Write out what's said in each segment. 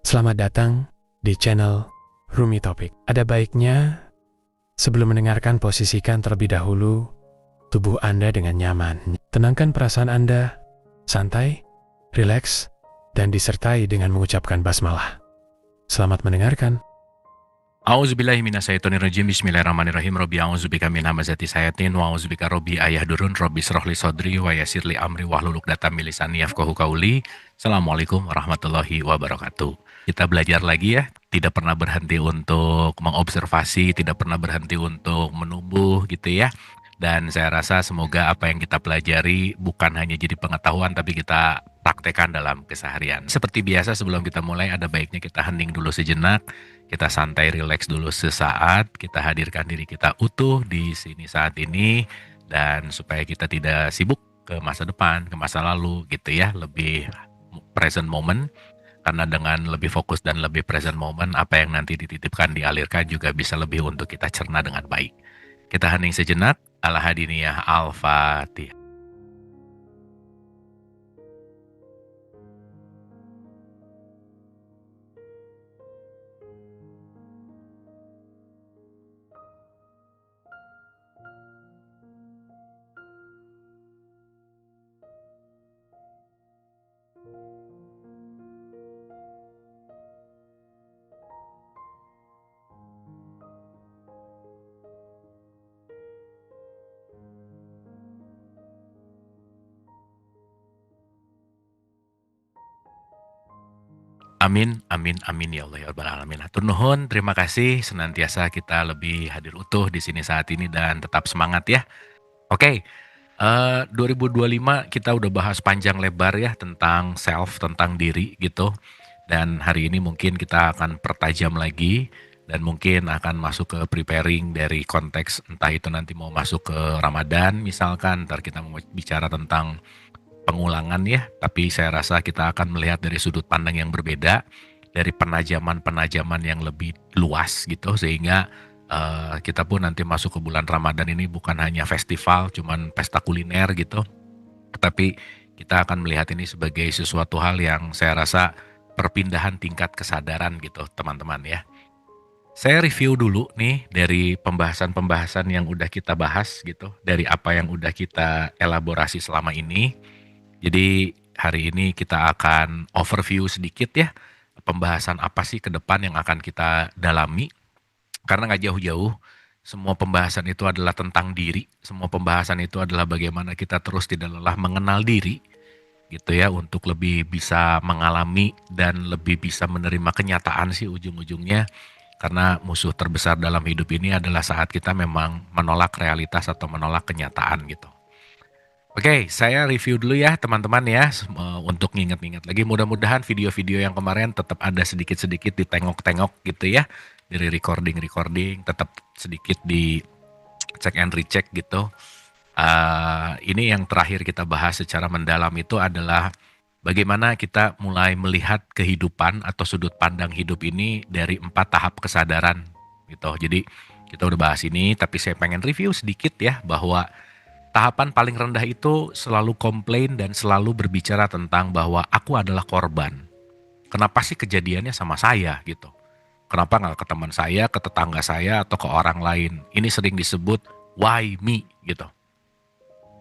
Selamat datang di channel Rumi Topik. Ada baiknya sebelum mendengarkan posisikan terlebih dahulu tubuh Anda dengan nyaman. Tenangkan perasaan Anda, santai, rileks, dan disertai dengan mengucapkan basmalah. Selamat mendengarkan. A'udzubillahi minasyaitonirrajim. Bismillahirrahmanirrahim. Rabbi a'udzubika min hamazati syayatin wa a'udzubika rabbi ayahdurun. Rabbi shrahli sadri wa yassirli amri wahlul 'uqdatam min lisani yafqahu qawli. Assalamualaikum warahmatullahi wabarakatuh. Kita belajar lagi ya, tidak pernah berhenti untuk mengobservasi, tidak pernah berhenti untuk menumbuh gitu ya. Dan saya rasa semoga apa yang kita pelajari bukan hanya jadi pengetahuan tapi kita praktekkan dalam keseharian. Seperti biasa sebelum kita mulai ada baiknya kita hening dulu sejenak. Kita santai, rileks dulu sesaat, kita hadirkan diri kita utuh di sini saat ini, dan supaya kita tidak sibuk ke masa depan, ke masa lalu gitu ya, lebih present moment, karena dengan lebih fokus dan lebih present moment, apa yang nanti dititipkan, dialirkan juga bisa lebih untuk kita cerna dengan baik. Kita hening sejenak, al-hadiniyah, al-fatihah. Amin, amin, amin ya Allah ya Rabbal Alamin. Hatur nuhun, terima kasih senantiasa kita lebih hadir utuh di sini saat ini dan tetap semangat ya. Oke, 2025 kita udah bahas panjang lebar ya tentang self, tentang diri gitu. Dan hari ini mungkin kita akan pertajam lagi dan mungkin akan masuk ke preparing dari konteks entah itu nanti mau masuk ke Ramadan misalkan, ntar kita mau bicara tentang pengulangan ya, tapi saya rasa kita akan melihat dari sudut pandang yang berbeda, dari penajaman-penajaman yang lebih luas gitu, sehingga kita pun nanti masuk ke bulan Ramadan ini bukan hanya festival, cuman pesta kuliner gitu, tetapi kita akan melihat ini sebagai sesuatu hal yang saya rasa perpindahan tingkat kesadaran gitu teman-teman ya. Saya review dulu nih dari pembahasan-pembahasan yang udah kita bahas gitu, dari apa yang udah kita elaborasi selama ini. Jadi hari ini kita akan overview sedikit ya, pembahasan apa sih ke depan yang akan kita dalami. Karena nggak jauh-jauh, semua pembahasan itu adalah tentang diri, semua pembahasan itu adalah bagaimana kita terus tidak lelah mengenal diri, gitu ya, untuk lebih bisa mengalami dan lebih bisa menerima kenyataan sih ujung-ujungnya. Karena musuh terbesar dalam hidup ini adalah saat kita memang menolak realitas atau menolak kenyataan gitu. Oke, saya review dulu ya teman-teman ya, untuk nginget-nginget lagi. Mudah-mudahan video-video yang kemarin tetap ada sedikit-sedikit ditengok-tengok gitu ya. Dari recording-recording, tetap sedikit di check and recheck gitu. Ini yang terakhir kita bahas secara mendalam itu adalah bagaimana kita mulai melihat kehidupan atau sudut pandang hidup ini dari 4 tahap kesadaran gitu. Jadi kita udah bahas ini, tapi saya pengen review sedikit ya bahwa tahapan paling rendah itu selalu komplain dan selalu berbicara tentang bahwa aku adalah korban. Kenapa sih kejadiannya sama saya gitu? Kenapa nggak ke teman saya, ke tetangga saya, atau ke orang lain? Ini sering disebut why me gitu.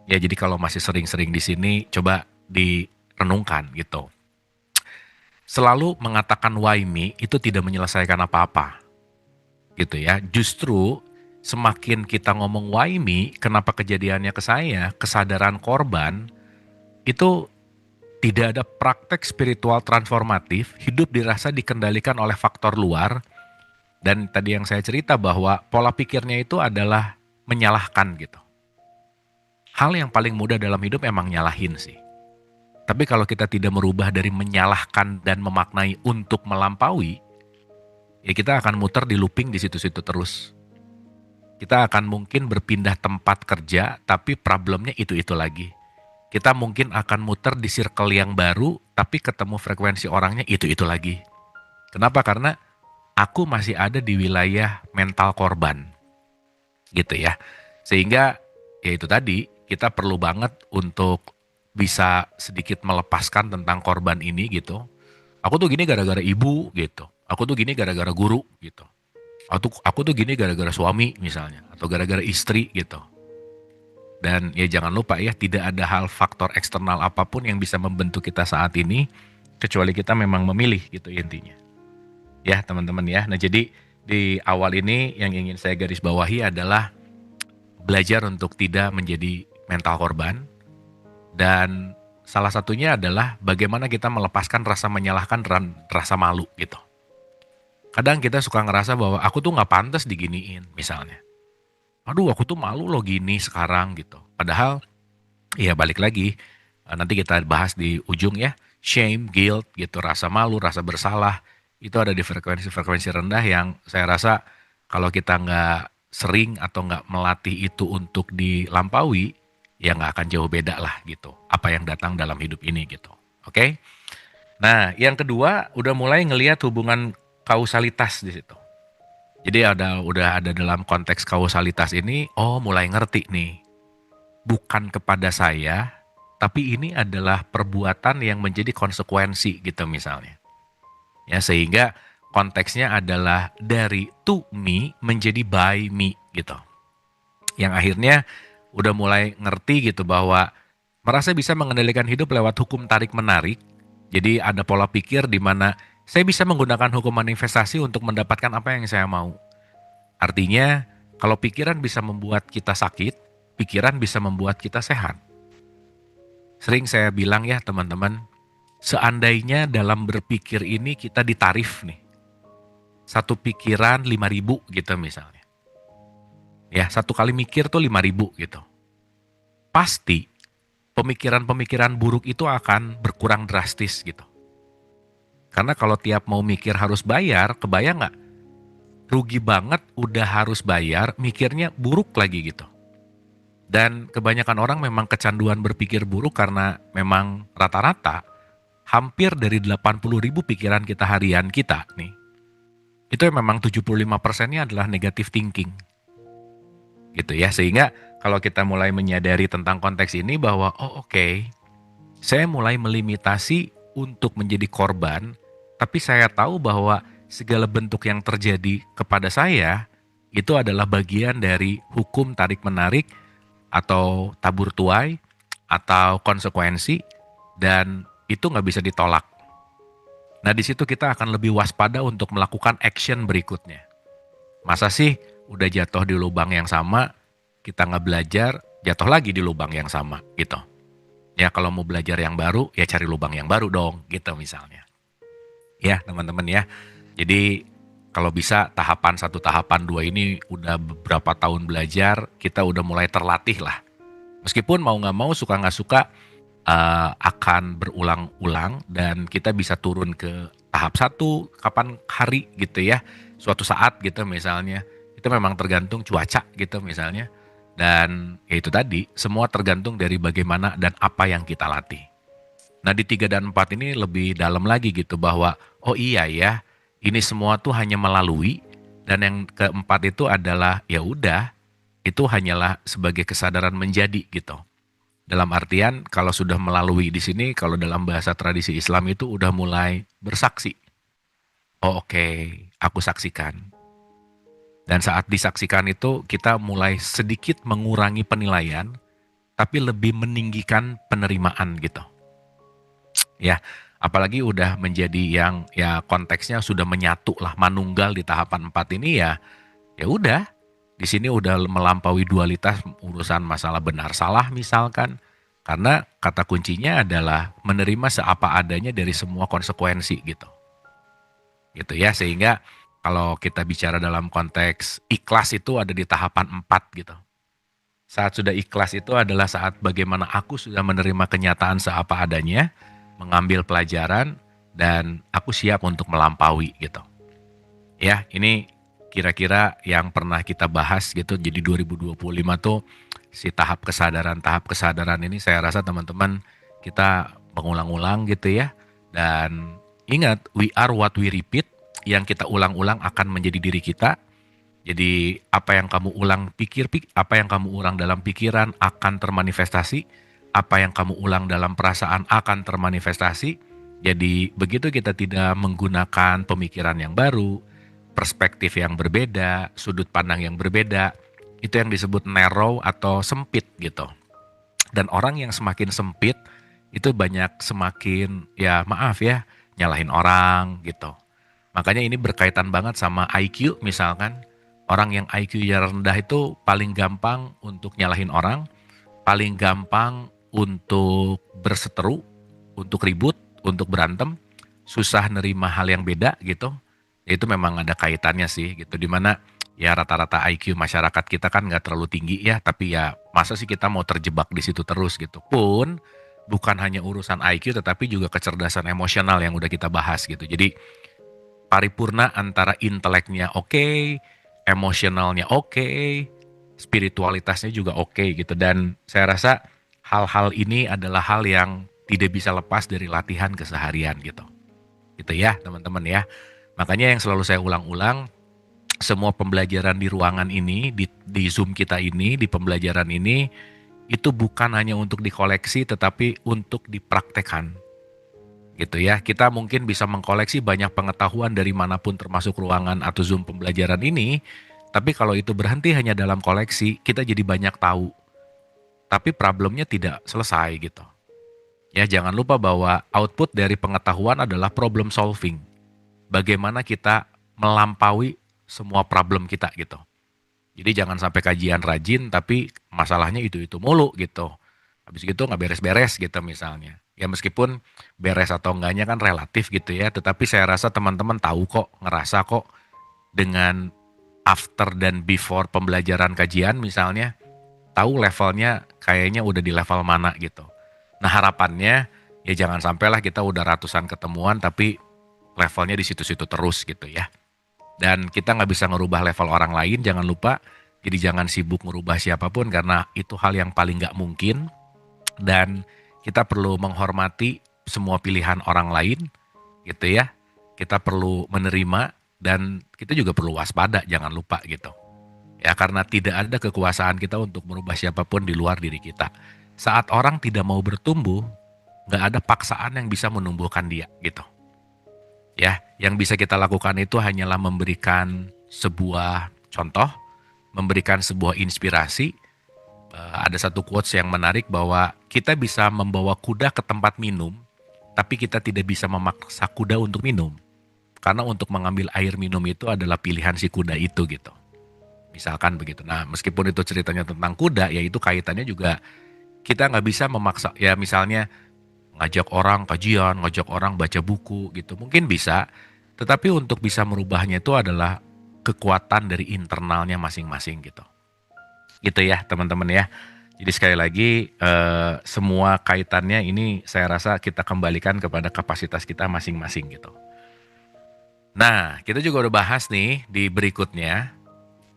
Ya jadi kalau masih sering-sering di sini coba direnungkan gitu. Selalu mengatakan why me itu tidak menyelesaikan apa-apa gitu ya. Justru semakin kita ngomong why me, kenapa kejadiannya ke saya, kesadaran korban, itu tidak ada praktek spiritual transformatif, hidup dirasa dikendalikan oleh faktor luar, dan tadi yang saya cerita bahwa pola pikirnya itu adalah menyalahkan gitu. Hal yang paling mudah dalam hidup emang nyalahin sih. Tapi kalau kita tidak merubah dari menyalahkan dan memaknai untuk melampaui, ya kita akan muter di looping di situ-situ terus. Kita akan mungkin berpindah tempat kerja, tapi problemnya itu-itu lagi. Kita mungkin akan muter di circle yang baru, tapi ketemu frekuensi orangnya itu-itu lagi. Kenapa? Karena aku masih ada di wilayah mental korban, gitu ya. Sehingga, ya itu tadi, kita perlu banget untuk bisa sedikit melepaskan tentang korban ini gitu. Aku tuh gini gara-gara ibu gitu. Aku tuh gini gara-gara guru gitu. Aku tuh gini gara-gara suami misalnya. Atau gara-gara istri gitu. Dan ya jangan lupa ya, tidak ada hal faktor eksternal apapun yang bisa membentuk kita saat ini. Kecuali kita memang memilih gitu intinya. Ya teman-teman ya. Nah jadi di awal ini yang ingin saya garis bawahi adalah belajar untuk tidak menjadi mental korban. Dan salah satunya adalah bagaimana kita melepaskan rasa menyalahkan dan rasa malu gitu. Kadang kita suka ngerasa bahwa aku tuh nggak pantas diginiin misalnya. Aduh aku tuh malu loh gini sekarang gitu. Padahal ya balik lagi, nanti kita bahas di ujung ya. Shame, guilt gitu, rasa malu, rasa bersalah. Itu ada di frekuensi-frekuensi rendah yang saya rasa kalau kita nggak sering atau nggak melatih itu untuk dilampaui, ya nggak akan jauh beda lah gitu. Apa yang datang dalam hidup ini gitu. Oke? Nah, yang kedua udah mulai ngelihat hubungan kausalitas di situ. Jadi udah ada dalam konteks kausalitas ini, oh mulai ngerti nih. Bukan kepada saya, tapi ini adalah perbuatan yang menjadi konsekuensi gitu misalnya. Ya, sehingga konteksnya adalah dari to me menjadi by me gitu. Yang akhirnya udah mulai ngerti gitu bahwa merasa bisa mengendalikan hidup lewat hukum tarik-menarik. Jadi ada pola pikir di mana saya bisa menggunakan hukum manifestasi untuk mendapatkan apa yang saya mau. Artinya kalau pikiran bisa membuat kita sakit, pikiran bisa membuat kita sehat. Sering saya bilang ya teman-teman, seandainya dalam berpikir ini kita ditarif nih. Satu pikiran 5.000 gitu misalnya. Ya, satu kali mikir tuh 5.000 gitu. Pasti pemikiran-pemikiran buruk itu akan berkurang drastis gitu. Karena kalau tiap mau mikir harus bayar, kebayang nggak? Rugi banget udah harus bayar, mikirnya buruk lagi gitu. Dan kebanyakan orang memang kecanduan berpikir buruk karena memang rata-rata hampir dari 80.000 pikiran kita harian kita nih. Itu memang 75%-nya adalah negative thinking. Gitu ya, sehingga kalau kita mulai menyadari tentang konteks ini bahwa saya mulai melimitasi untuk menjadi korban, tapi saya tahu bahwa segala bentuk yang terjadi kepada saya itu adalah bagian dari hukum tarik-menarik atau tabur tuai atau konsekuensi, dan itu nggak bisa ditolak. Nah di situ kita akan lebih waspada untuk melakukan action berikutnya. Masa sih udah jatuh di lubang yang sama, kita nggak belajar, jatuh lagi di lubang yang sama gitu. Ya kalau mau belajar yang baru, ya cari lubang yang baru dong gitu misalnya. Ya teman-teman ya. Jadi kalau bisa tahapan 1, tahapan 2 ini udah beberapa tahun belajar, kita udah mulai terlatih lah. Meskipun mau nggak mau, suka nggak suka, akan berulang-ulang dan kita bisa turun ke tahap 1 kapan hari gitu ya. Suatu saat gitu misalnya. Itu memang tergantung cuaca gitu misalnya. Dan ya itu tadi, semua tergantung dari bagaimana dan apa yang kita latih. Nah di 3 dan 4 ini lebih dalam lagi gitu bahwa oh iya ya, ini semua tuh hanya melalui, dan yang keempat itu adalah ya udah, itu hanyalah sebagai kesadaran menjadi gitu. Dalam artian kalau sudah melalui di sini, kalau dalam bahasa tradisi Islam itu udah mulai bersaksi. Oh aku saksikan. Dan saat disaksikan itu kita mulai sedikit mengurangi penilaian, tapi lebih meninggikan penerimaan gitu. Ya, apalagi udah menjadi yang ya konteksnya sudah menyatu lah, manunggal di tahapan 4 ini ya udah. Di sini udah melampaui dualitas urusan masalah benar salah misalkan. Karena kata kuncinya adalah menerima seapa adanya dari semua konsekuensi gitu. Gitu ya, sehingga kalau kita bicara dalam konteks ikhlas itu ada di tahapan 4 gitu. Saat sudah ikhlas itu adalah saat bagaimana aku sudah menerima kenyataan seapa adanya, mengambil pelajaran, dan aku siap untuk melampaui gitu. Ya, ini kira-kira yang pernah kita bahas gitu. Jadi 2025 tuh si tahap kesadaran ini saya rasa teman-teman kita mengulang-ulang gitu ya. Dan ingat, we are what we repeat. Yang kita ulang-ulang akan menjadi diri kita. Jadi apa yang kamu ulang apa yang kamu ulang dalam pikiran akan termanifestasi. Apa yang kamu ulang dalam perasaan akan termanifestasi. Jadi begitu kita tidak menggunakan pemikiran yang baru, perspektif yang berbeda, sudut pandang yang berbeda, itu yang disebut narrow atau sempit gitu. Dan orang yang semakin sempit itu banyak semakin ya maaf ya nyalahin orang gitu. Makanya ini berkaitan banget sama IQ misalkan. Orang yang IQ-nya rendah itu paling gampang untuk nyalahin orang, paling gampang untuk berseteru, untuk ribut, untuk berantem, susah nerima hal yang beda gitu. Itu memang ada kaitannya sih gitu, dimana ya rata-rata IQ masyarakat kita kan nggak terlalu tinggi ya, tapi ya masa sih kita mau terjebak di situ terus gitu. Pun bukan hanya urusan IQ tetapi juga kecerdasan emosional yang udah kita bahas gitu. Jadi paripurna antara inteleknya oke, emosionalnya oke, spiritualitasnya juga oke gitu. Dan saya rasa hal-hal ini adalah hal yang tidak bisa lepas dari latihan keseharian gitu. Gitu ya teman-teman ya. Makanya yang selalu saya ulang-ulang, semua pembelajaran di ruangan ini, di Zoom kita ini, di pembelajaran ini, itu bukan hanya untuk dikoleksi tetapi untuk dipraktekkan. Gitu ya, kita mungkin bisa mengkoleksi banyak pengetahuan dari manapun termasuk ruangan atau Zoom pembelajaran ini, tapi kalau itu berhenti hanya dalam koleksi, kita jadi banyak tahu. Tapi problemnya tidak selesai gitu. Ya, jangan lupa bahwa output dari pengetahuan adalah problem solving. Bagaimana kita melampaui semua problem kita gitu. Jadi jangan sampai kajian rajin tapi masalahnya itu-itu mulu gitu. Habis gitu nggak beres-beres gitu misalnya. Ya meskipun beres atau enggaknya kan relatif gitu ya. Tetapi saya rasa teman-teman tahu kok, ngerasa kok dengan after dan before pembelajaran kajian misalnya. Tahu levelnya kayaknya udah di level mana gitu. Nah harapannya ya jangan sampailah kita udah ratusan ketemuan tapi levelnya di situ-situ terus gitu ya. Dan kita nggak bisa ngerubah level orang lain, jangan lupa. Jadi jangan sibuk ngerubah siapapun karena itu hal yang paling nggak mungkin. Dan kita perlu menghormati semua pilihan orang lain gitu ya. Kita perlu menerima dan kita juga perlu waspada, jangan lupa gitu. Ya karena tidak ada kekuasaan kita untuk merubah siapapun di luar diri kita. Saat orang tidak mau bertumbuh, nggak ada paksaan yang bisa menumbuhkan dia gitu. Ya, yang bisa kita lakukan itu hanyalah memberikan sebuah contoh, memberikan sebuah inspirasi. Ada satu quotes yang menarik bahwa kita bisa membawa kuda ke tempat minum, tapi kita tidak bisa memaksa kuda untuk minum. Karena untuk mengambil air minum itu adalah pilihan si kuda itu gitu. Misalkan begitu. Nah, meskipun itu ceritanya tentang kuda, ya itu kaitannya juga kita nggak bisa memaksa. Ya misalnya ngajak orang kajian, ngajak orang baca buku gitu. Mungkin bisa, tetapi untuk bisa merubahnya itu adalah kekuatan dari internalnya masing-masing gitu. Gitu ya teman-teman ya. Jadi sekali lagi semua kaitannya ini saya rasa kita kembalikan kepada kapasitas kita masing-masing gitu. Nah kita juga udah bahas nih di berikutnya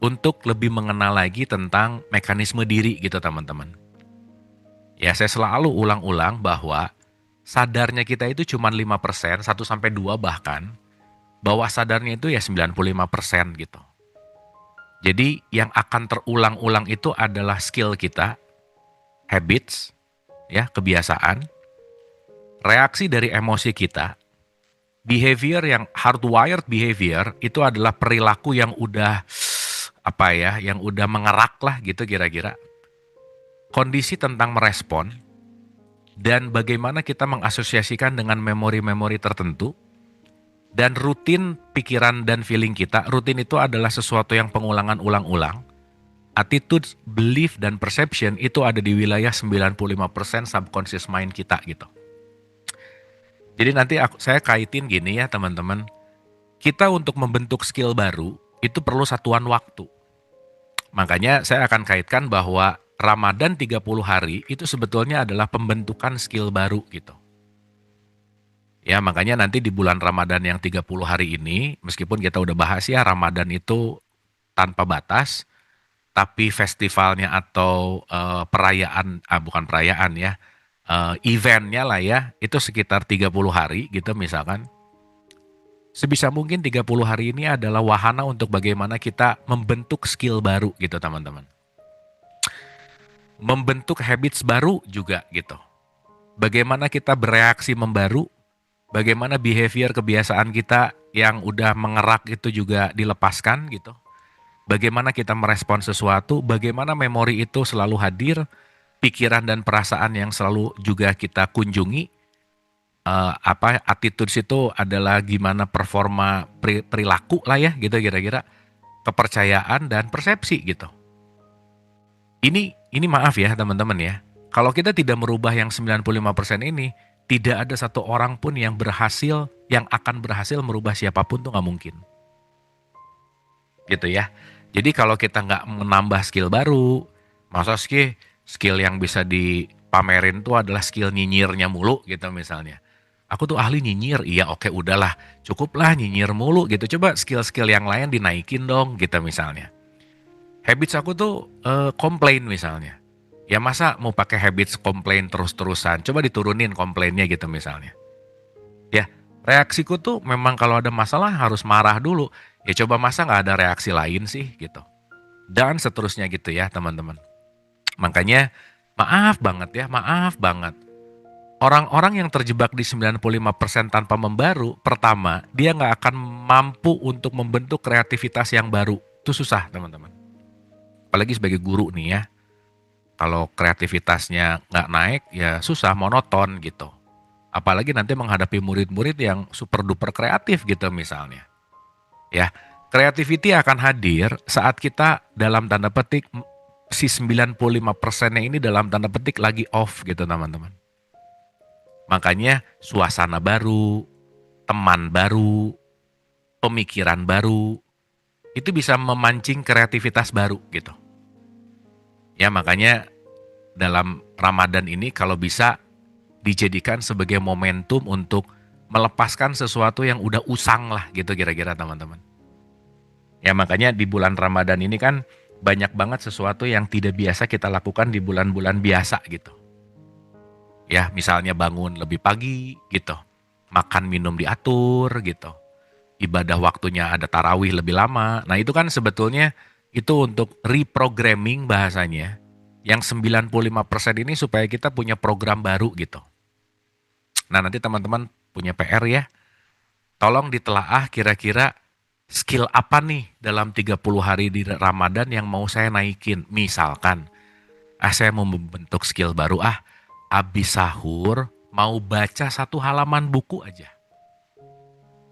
untuk lebih mengenal lagi tentang mekanisme diri gitu teman-teman. Ya saya selalu ulang-ulang bahwa sadarnya kita itu cuma 5%, 1-2 bahkan. Bawah sadarnya itu ya 95% gitu. Jadi yang akan terulang-ulang itu adalah skill kita, habits, ya kebiasaan, reaksi dari emosi kita, behavior yang hardwired behavior itu adalah perilaku yang udah yang udah mengerak lah gitu kira-kira. Kondisi tentang merespon, dan bagaimana kita mengasosiasikan dengan memori-memori tertentu, dan rutin pikiran dan feeling kita. Rutin itu adalah sesuatu yang pengulangan ulang-ulang. Attitude, belief, dan perception itu ada di wilayah 95% subconscious mind kita gitu. Jadi nanti saya kaitin gini ya teman-teman. Kita untuk membentuk skill baru itu perlu satuan waktu. Makanya saya akan kaitkan bahwa Ramadan 30 hari itu sebetulnya adalah pembentukan skill baru gitu. Ya makanya nanti di bulan Ramadan yang 30 hari ini, meskipun kita udah bahas ya Ramadan itu tanpa batas, tapi festivalnya atau bukan perayaan ya, eventnya lah ya, itu sekitar 30 hari gitu misalkan. Sebisa mungkin 30 hari ini adalah wahana untuk bagaimana kita membentuk skill baru gitu teman-teman. Membentuk habits baru juga gitu. Bagaimana kita bereaksi membaru, Bagaimana behavior kebiasaan kita yang udah mengerak itu juga dilepaskan gitu. Bagaimana kita merespon sesuatu, bagaimana memori itu selalu hadir, pikiran dan perasaan yang selalu juga kita kunjungi, attitudes itu adalah gimana performa perilaku lah ya gitu kira-kira, kepercayaan dan persepsi gitu. Ini maaf ya teman-teman ya, kalau kita tidak merubah yang 95% ini, tidak ada satu orang pun yang akan berhasil merubah siapapun tuh nggak mungkin. Gitu ya. Jadi kalau kita nggak menambah skill baru, masa skill yang bisa dipamerin tuh adalah skill nyinyirnya mulu gitu misalnya. Aku tuh ahli nyinyir, iya oke udahlah, cukuplah nyinyir mulu gitu. Coba skill-skill yang lain dinaikin dong gitu misalnya. Habits aku tuh komplain misalnya. Ya masa mau pakai habits komplain terus-terusan, coba diturunin komplainnya gitu misalnya. Ya, reaksiku tuh memang kalau ada masalah harus marah dulu. Ya coba masa nggak ada reaksi lain sih gitu. Dan seterusnya gitu ya teman-teman. Makanya maaf banget. Orang-orang yang terjebak di 95% tanpa membaru, pertama, dia nggak akan mampu untuk membentuk kreativitas yang baru. Itu susah teman-teman. Apalagi sebagai guru nih ya. Kalau kreativitasnya nggak naik, ya susah, monoton gitu. Apalagi nanti menghadapi murid-murid yang super duper kreatif gitu misalnya. Ya, creativity akan hadir saat kita dalam tanda petik si 95%-nya ini dalam tanda petik lagi off gitu teman-teman. Makanya suasana baru, teman baru, pemikiran baru, itu bisa memancing kreativitas baru gitu. Ya makanya dalam Ramadan ini kalau bisa dijadikan sebagai momentum untuk melepaskan sesuatu yang udah usang lah gitu kira-kira teman-teman. Ya makanya di bulan Ramadan ini kan banyak banget sesuatu yang tidak biasa kita lakukan di bulan-bulan biasa gitu. Ya misalnya bangun lebih pagi gitu, makan minum diatur gitu, ibadah waktunya ada tarawih lebih lama. Nah itu kan sebetulnya itu untuk reprogramming bahasanya, yang 95% ini supaya kita punya program baru gitu. Nah nanti teman-teman punya PR ya, tolong ditelaah kira-kira skill apa nih dalam 30 hari di Ramadan yang mau saya naikin. Misalkan, saya mau membentuk skill baru abis sahur mau baca 1 halaman buku aja.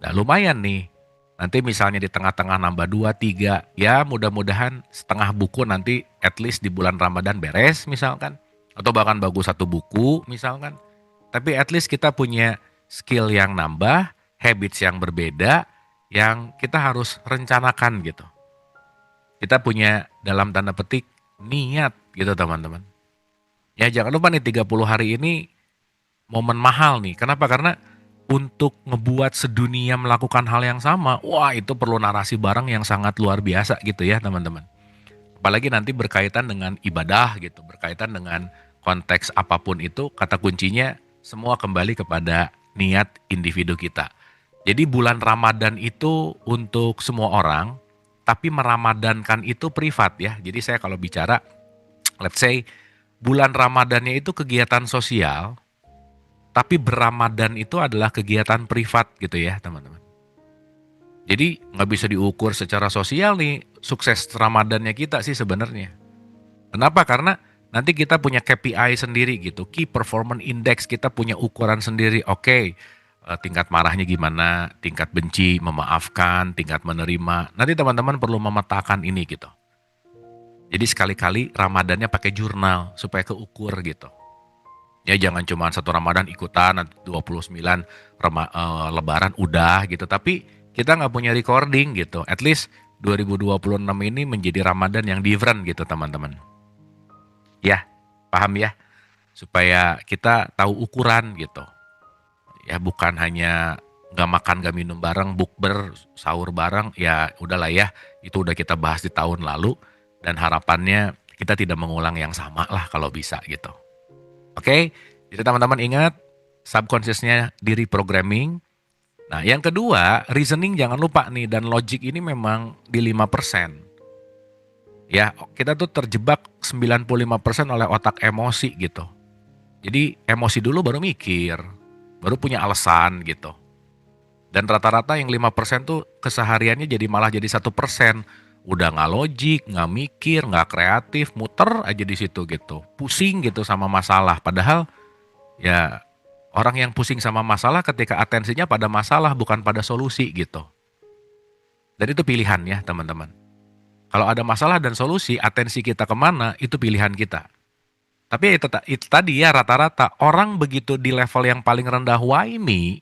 Nah lumayan nih, nanti misalnya di tengah-tengah nambah 2, 3, ya mudah-mudahan setengah buku nanti at least di bulan Ramadan beres misalkan. Atau bahkan bagus 1 buku misalkan. Tapi at least kita punya skill yang nambah, habits yang berbeda, yang kita harus rencanakan gitu. Kita punya dalam tanda petik niat gitu teman-teman. Ya jangan lupa nih 30 hari ini momen mahal nih. Kenapa? Karena untuk ngebuat sedunia melakukan hal yang sama, wah itu perlu narasi bareng yang sangat luar biasa gitu ya teman-teman. Apalagi nanti berkaitan dengan ibadah gitu, berkaitan dengan konteks apapun itu, kata kuncinya semua kembali kepada niat individu kita. Jadi bulan Ramadan itu untuk semua orang, tapi meramadankan itu privat ya. Jadi saya kalau bicara, let's say bulan Ramadannya itu kegiatan sosial, tapi berramadan itu adalah kegiatan privat gitu ya teman-teman. Jadi nggak bisa diukur secara sosial nih sukses Ramadannya kita sih sebenarnya. Kenapa? Karena nanti kita punya KPI sendiri gitu, Key Performance Index, kita punya ukuran sendiri. Oke, tingkat marahnya gimana, tingkat benci, memaafkan, tingkat menerima. Nanti teman-teman perlu memetakan ini gitu. Jadi sekali-kali Ramadannya pakai jurnal supaya keukur gitu. Ya jangan cuma 1 Ramadan ikutan, 29 Lebaran udah gitu. Tapi kita nggak punya recording gitu. At least 2026 ini menjadi Ramadan yang different gitu teman-teman. Ya, paham ya? Supaya kita tahu ukuran gitu. Ya bukan hanya nggak makan nggak minum bareng, bukber, sahur bareng, ya udahlah ya. Itu udah kita bahas di tahun lalu. Dan harapannya kita tidak mengulang yang sama lah kalau bisa gitu. Oke, jadi teman-teman ingat subconsciousnya di reprogramming. Nah yang kedua, reasoning jangan lupa nih, dan logic ini memang di 5%. Ya kita tuh terjebak 95% oleh otak emosi gitu. Jadi emosi dulu baru mikir. baru punya alasan gitu. Dan rata-rata yang 5% tuh kesehariannya jadi malah jadi 1%. Udah nggak logik, nggak mikir, nggak kreatif, muter aja di situ gitu. Pusing gitu sama masalah. Padahal ya orang yang pusing sama masalah ketika atensinya pada masalah bukan pada solusi gitu. Dan itu pilihan ya teman-teman. Kalau ada masalah dan solusi, atensi kita kemana, itu pilihan kita. Tapi itu tadi ya rata-rata orang begitu di level yang paling rendah why me,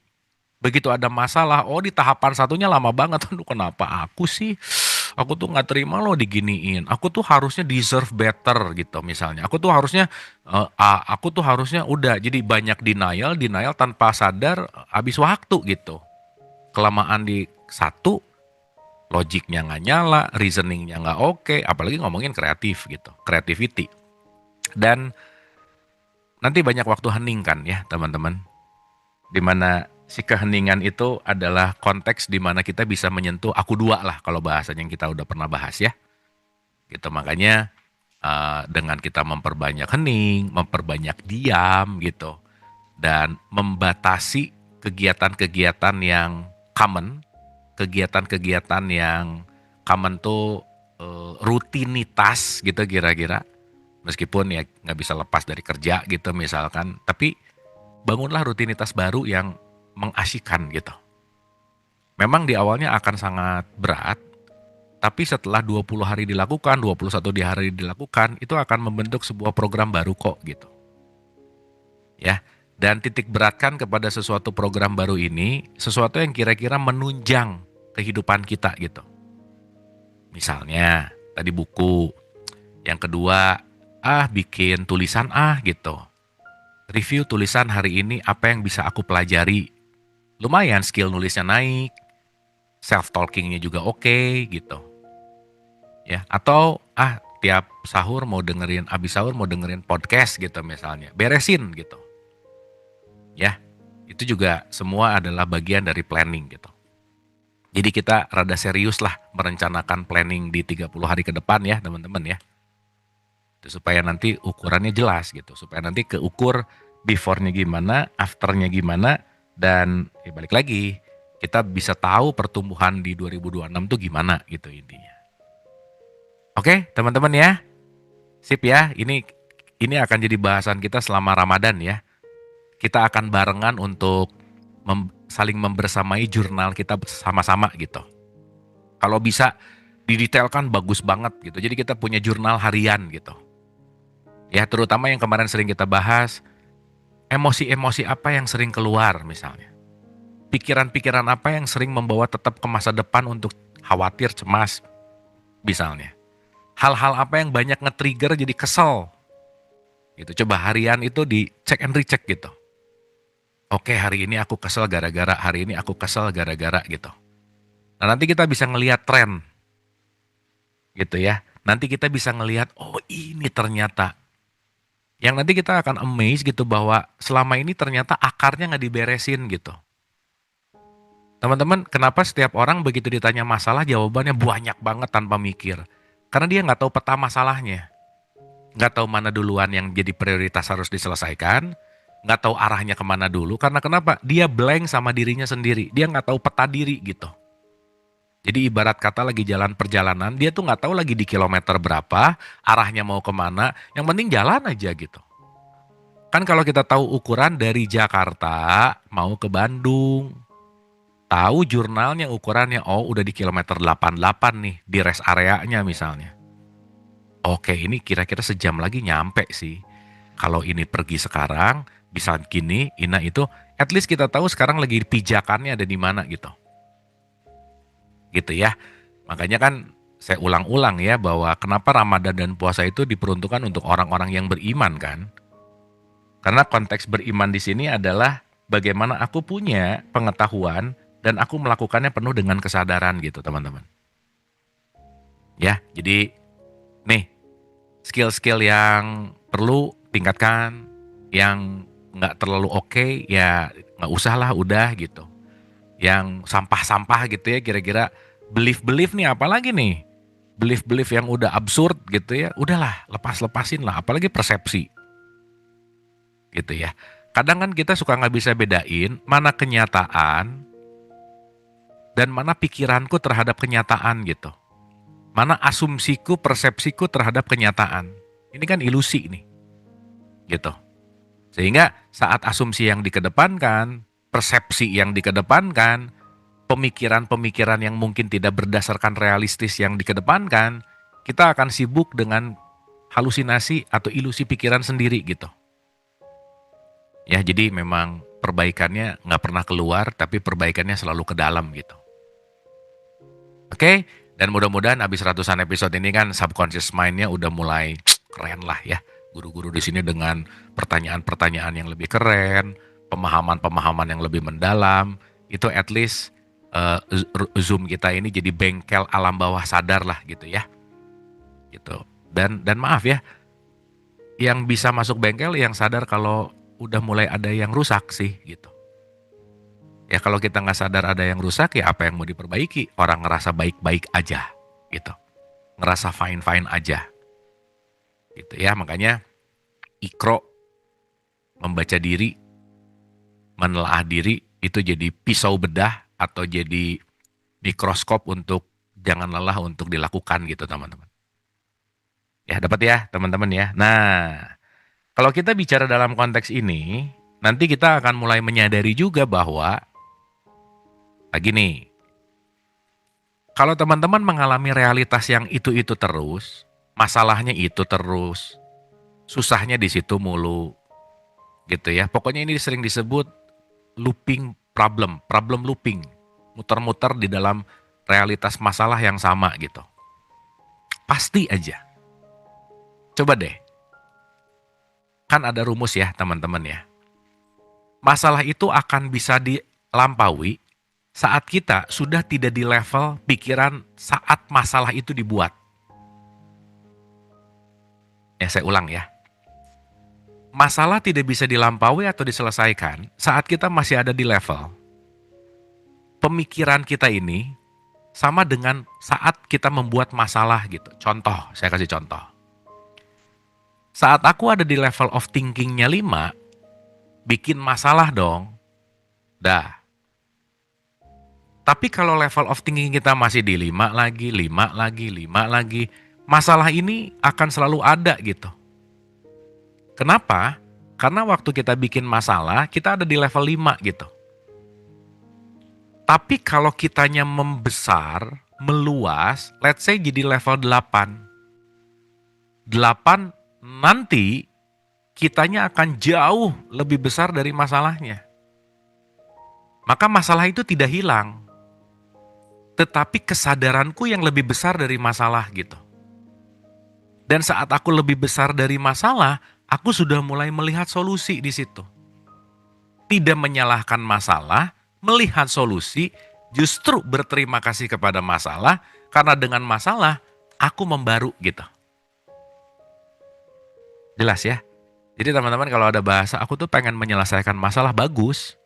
begitu ada masalah, oh di tahapan satunya lama banget, aduh kenapa aku sih, aku tuh nggak terima loh diginiin, aku tuh harusnya deserve better gitu misalnya, aku tuh harusnya udah, jadi banyak denial tanpa sadar, habis waktu gitu, kelamaan di satu, logiknya nggak nyala, reasoningnya nggak oke, apalagi ngomongin kreatif gitu, creativity. Dan nanti banyak waktu hening kan ya teman-teman, dimana si keheningan itu adalah konteks di mana kita bisa menyentuh aku dua lah kalau bahasanya yang kita udah pernah bahas ya. Gitu makanya dengan kita memperbanyak hening, memperbanyak diam gitu dan membatasi kegiatan-kegiatan yang common, kegiatan-kegiatan yang common tuh rutinitas gitu kira-kira. Meskipun ya nggak bisa lepas dari kerja gitu misalkan, tapi bangunlah rutinitas baru yang mengasyikkan gitu. Memang di awalnya akan sangat berat, tapi setelah 20 hari dilakukan, 21 hari dilakukan, itu akan membentuk sebuah program baru kok gitu. Ya, dan titik beratkan kepada sesuatu program baru ini, sesuatu yang kira-kira menunjang kehidupan kita gitu. Misalnya, tadi buku. Yang kedua, bikin tulisan gitu. Review tulisan hari ini apa yang bisa aku pelajari. Lumayan skill nulisnya naik, self talkingnya juga oke gitu. Ya, atau tiap abis sahur mau dengerin podcast gitu misalnya. Beresin gitu. Ya, itu juga semua adalah bagian dari planning gitu. Jadi kita rada serius lah merencanakan planning di 30 hari ke depan ya teman-teman ya. Supaya nanti ukurannya jelas gitu, supaya nanti keukur before-nya gimana, after-nya gimana, dan ya balik lagi, kita bisa tahu pertumbuhan di 2026 tuh gimana gitu intinya. Oke teman-teman ya, sip ya, ini akan jadi bahasan kita selama Ramadan ya. Kita akan barengan untuk saling membersamai jurnal kita sama-sama gitu. Kalau bisa didetailkan bagus banget gitu, jadi kita punya jurnal harian gitu. Ya terutama yang kemarin sering kita bahas, emosi-emosi apa yang sering keluar misalnya. Pikiran-pikiran apa yang sering membawa tetap ke masa depan untuk khawatir, cemas misalnya. Hal-hal apa yang banyak nge-trigger jadi kesel. Gitu. Coba harian itu di check and recheck gitu. Oke hari ini aku kesel gara-gara, hari ini aku kesel gara-gara gitu. Nah nanti kita bisa ngelihat tren. Gitu ya. Nanti kita bisa ngelihat, oh ini ternyata. Yang nanti kita akan amazed gitu bahwa selama ini ternyata akarnya nggak diberesin gitu. Teman-teman, kenapa setiap orang begitu ditanya masalah jawabannya banyak banget tanpa mikir? Karena dia nggak tahu peta masalahnya. Nggak tahu mana duluan yang jadi prioritas harus diselesaikan. Nggak tahu arahnya kemana dulu. Karena kenapa? Dia blank sama dirinya sendiri. Dia nggak tahu peta diri gitu. Jadi ibarat kata lagi jalan perjalanan, dia tuh nggak tahu lagi di kilometer berapa, arahnya mau kemana, yang penting jalan aja gitu. Kan kalau kita tahu ukuran dari Jakarta mau ke Bandung, tahu jurnalnya ukurannya, oh udah di kilometer 88 nih, di rest areanya misalnya. Oke ini kira-kira sejam lagi nyampe sih. Kalau ini pergi sekarang, bisa gini, itu, at least kita tahu sekarang lagi pijakannya ada di mana gitu. Gitu ya. Makanya kan saya ulang-ulang ya bahwa kenapa Ramadan dan puasa itu diperuntukkan untuk orang-orang yang beriman kan. Karena konteks beriman di sini adalah bagaimana aku punya pengetahuan dan aku melakukannya penuh dengan kesadaran gitu teman-teman. Ya, jadi nih skill-skill yang perlu tingkatkan, yang nggak terlalu oke, ya nggak usah lah udah gitu. Yang sampah-sampah gitu ya kira-kira belief-belief nih apalagi nih belief-belief yang udah absurd gitu ya udahlah lepas-lepasin lah apalagi persepsi gitu ya Kadang kan kita suka nggak bisa bedain mana kenyataan dan mana pikiranku terhadap kenyataan gitu. Mana asumsiku, persepsiku terhadap kenyataan. Ini kan ilusi nih, gitu. Sehingga saat asumsi yang dikedepankan, persepsi yang dikedepankan, pemikiran-pemikiran yang mungkin tidak berdasarkan realistis yang dikedepankan, kita akan sibuk dengan halusinasi atau ilusi pikiran sendiri gitu. Ya, jadi memang perbaikannya nggak pernah keluar, tapi perbaikannya selalu ke dalam gitu. Oke, dan mudah-mudahan habis ratusan episode ini kan subconscious mind-nya udah mulai keren lah ya. Guru-guru di sini dengan pertanyaan-pertanyaan yang lebih keren, pemahaman-pemahaman yang lebih mendalam, itu at least Zoom kita ini jadi bengkel alam bawah sadar lah gitu ya. Gitu. Dan maaf ya, yang bisa masuk bengkel yang sadar kalau udah mulai ada yang rusak sih gitu. Ya kalau kita nggak sadar ada yang rusak, ya apa yang mau diperbaiki? Orang ngerasa baik-baik aja gitu. Ngerasa fine-fine aja. Gitu ya, makanya Iqra, membaca diri, menelaah diri, itu jadi pisau bedah atau jadi mikroskop untuk jangan lelah untuk dilakukan gitu teman-teman. Ya dapat ya teman-teman ya. Nah, kalau kita bicara dalam konteks ini, nanti kita akan mulai menyadari juga bahwa lagi nih, kalau teman-teman mengalami realitas yang itu-itu terus, masalahnya itu terus, susahnya di situ mulu, gitu ya. Pokoknya ini sering disebut looping problem looping, muter-muter di dalam realitas masalah yang sama gitu. Pasti aja. Coba deh, kan ada rumus ya teman-teman ya. Masalah itu akan bisa dilampaui saat kita sudah tidak di level pikiran saat masalah itu dibuat. Ya saya ulang ya. Masalah tidak bisa dilampaui atau diselesaikan saat kita masih ada di level pemikiran kita ini sama dengan saat kita membuat masalah gitu. Contoh, saya kasih contoh. Saat aku ada di level of thinking-nya 5, bikin masalah dong. Dah. Tapi kalau level of thinking kita masih di 5 lagi, masalah ini akan selalu ada gitu. Kenapa? Karena waktu kita bikin masalah, kita ada di level 5 gitu. Tapi kalau kitanya membesar, meluas, let's say jadi level 8. 8 nanti kitanya akan jauh lebih besar dari masalahnya. Maka masalah itu tidak hilang. Tetapi kesadaranku yang lebih besar dari masalah gitu. Dan saat aku lebih besar dari masalah, aku sudah mulai melihat solusi di situ. Tidak menyalahkan masalah, melihat solusi, justru berterima kasih kepada masalah, karena dengan masalah, aku membaru gitu. Jelas ya? Jadi teman-teman kalau ada bahasa, aku tuh pengen menyelesaikan masalah bagus.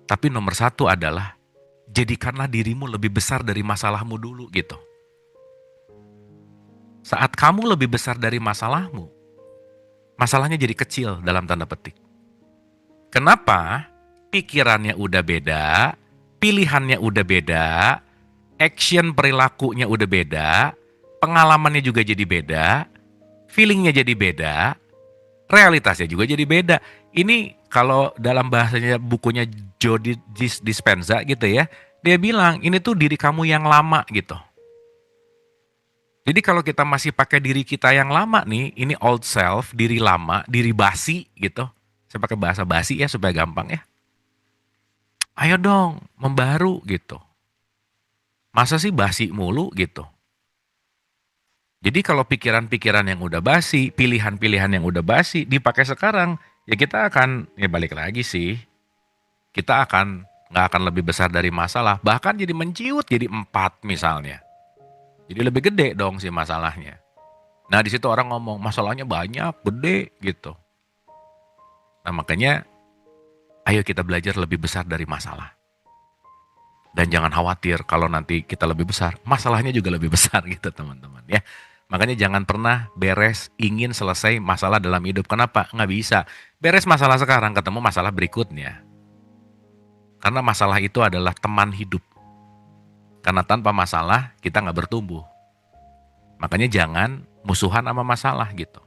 Tapi nomor 1 adalah, jadikanlah dirimu lebih besar dari masalahmu dulu gitu. Saat kamu lebih besar dari masalahmu, masalahnya jadi kecil dalam tanda petik. Kenapa? Pikirannya udah beda, pilihannya udah beda, action perilakunya udah beda, pengalamannya juga jadi beda, feelingnya jadi beda, realitasnya juga jadi beda. Ini kalau dalam bahasanya bukunya Joe Dispenza gitu ya, dia bilang ini tuh diri kamu yang lama gitu. Jadi kalau kita masih pakai diri kita yang lama nih, ini old self, diri lama, diri basi gitu. Saya pakai bahasa basi ya supaya gampang ya. Ayo dong, membaru gitu. Masa sih basi mulu gitu. Jadi kalau pikiran-pikiran yang udah basi, pilihan-pilihan yang udah basi dipakai sekarang, ya kita akan, ya balik lagi sih, kita nggak akan lebih besar dari masalah, bahkan jadi menciut jadi 4 misalnya. Jadi lebih gede dong sih masalahnya. Nah di situ orang ngomong masalahnya banyak, gede gitu. Nah makanya, ayo kita belajar lebih besar dari masalah. Dan jangan khawatir kalau nanti kita lebih besar, masalahnya juga lebih besar gitu teman-teman ya. Makanya jangan pernah ingin selesai masalah dalam hidup. Kenapa? Nggak bisa. Beres masalah sekarang, ketemu masalah berikutnya. Karena masalah itu adalah teman hidup. Karena tanpa masalah, kita nggak bertumbuh. Makanya jangan musuhan sama masalah gitu.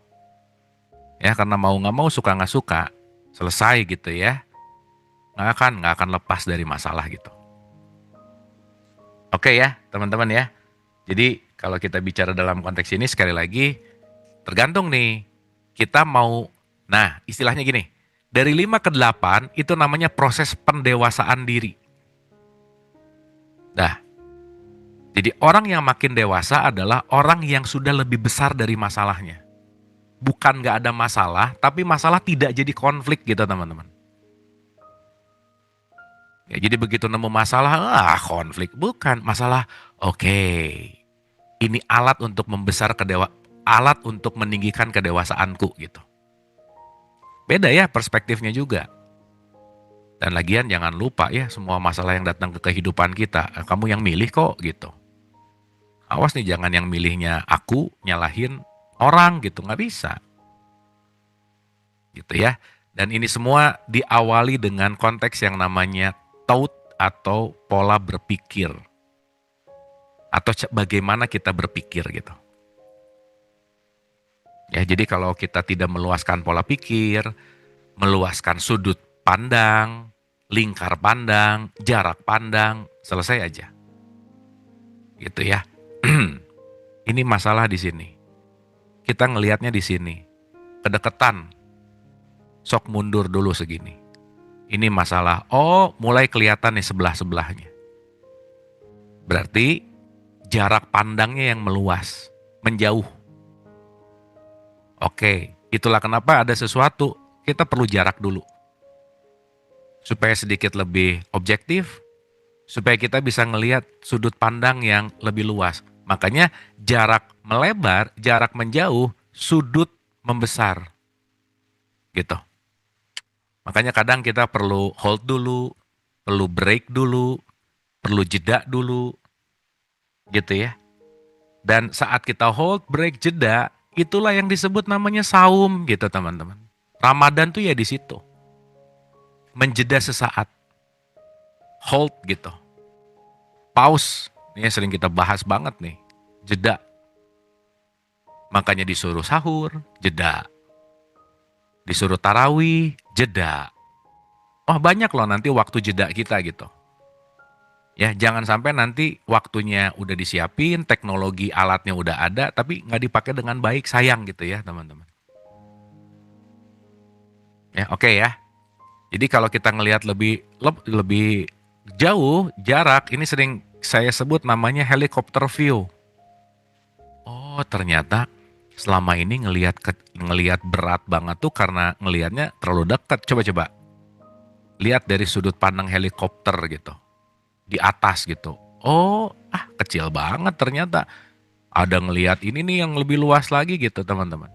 Ya, karena mau nggak mau, suka nggak suka, selesai gitu ya. Nggak akan lepas dari masalah gitu. Oke ya, teman-teman ya. Jadi kalau kita bicara dalam konteks ini sekali lagi, tergantung nih, kita mau, nah istilahnya gini, dari 5 ke 8 itu namanya proses pendewasaan diri. Nah, jadi orang yang makin dewasa adalah orang yang sudah lebih besar dari masalahnya. Bukan nggak ada masalah, tapi masalah tidak jadi konflik gitu teman-teman. Ya, jadi begitu nemu masalah, konflik. Bukan, masalah, oke. Ini alat untuk alat untuk meninggikan kedewasaanku gitu. Beda ya perspektifnya juga. Dan lagian jangan lupa ya, semua masalah yang datang ke kehidupan kita, kamu yang milih kok gitu. Awas nih, jangan yang milihnya aku, nyalahin orang gitu, nggak bisa. Gitu ya. Dan ini semua diawali dengan konteks yang namanya thought atau pola berpikir. Atau bagaimana kita berpikir gitu. Ya, jadi kalau kita tidak meluaskan pola pikir, meluaskan sudut pandang, lingkar pandang, jarak pandang, selesai aja. Gitu ya. Ini masalah di sini. Kita ngelihatnya di sini. Kedekatan. Sok mundur dulu segini. Ini masalah. Oh, mulai kelihatan nih sebelah-sebelahnya. Berarti jarak pandangnya yang meluas, menjauh. Oke, itulah kenapa ada sesuatu, kita perlu jarak dulu. Supaya sedikit lebih objektif, supaya kita bisa ngelihat sudut pandang yang lebih luas. Makanya jarak melebar, jarak menjauh, sudut membesar. Gitu. Makanya kadang kita perlu hold dulu, perlu break dulu, perlu jeda dulu. Gitu ya. Dan saat kita hold, break, jeda, itulah yang disebut namanya saum gitu teman-teman. Ramadan tuh ya di situ. Menjeda sesaat. Hold gitu. Pause. Ini yang sering kita bahas banget nih. Jeda. Makanya disuruh sahur, jeda. Disuruh tarawih, jeda. Oh banyak loh nanti waktu jeda kita gitu. Ya jangan sampai nanti waktunya udah disiapin, teknologi alatnya udah ada, tapi nggak dipakai dengan baik, sayang gitu ya teman-teman. Ya oke ya. Jadi kalau kita ngelihat lebih jauh jarak, ini sering saya sebut namanya helikopter view. Oh ternyata selama ini ngelihat berat banget tuh karena ngelihatnya terlalu dekat. Coba lihat dari sudut pandang helikopter gitu, di atas gitu. Oh kecil banget ternyata. Ada ngelihat ini nih yang lebih luas lagi gitu teman-teman.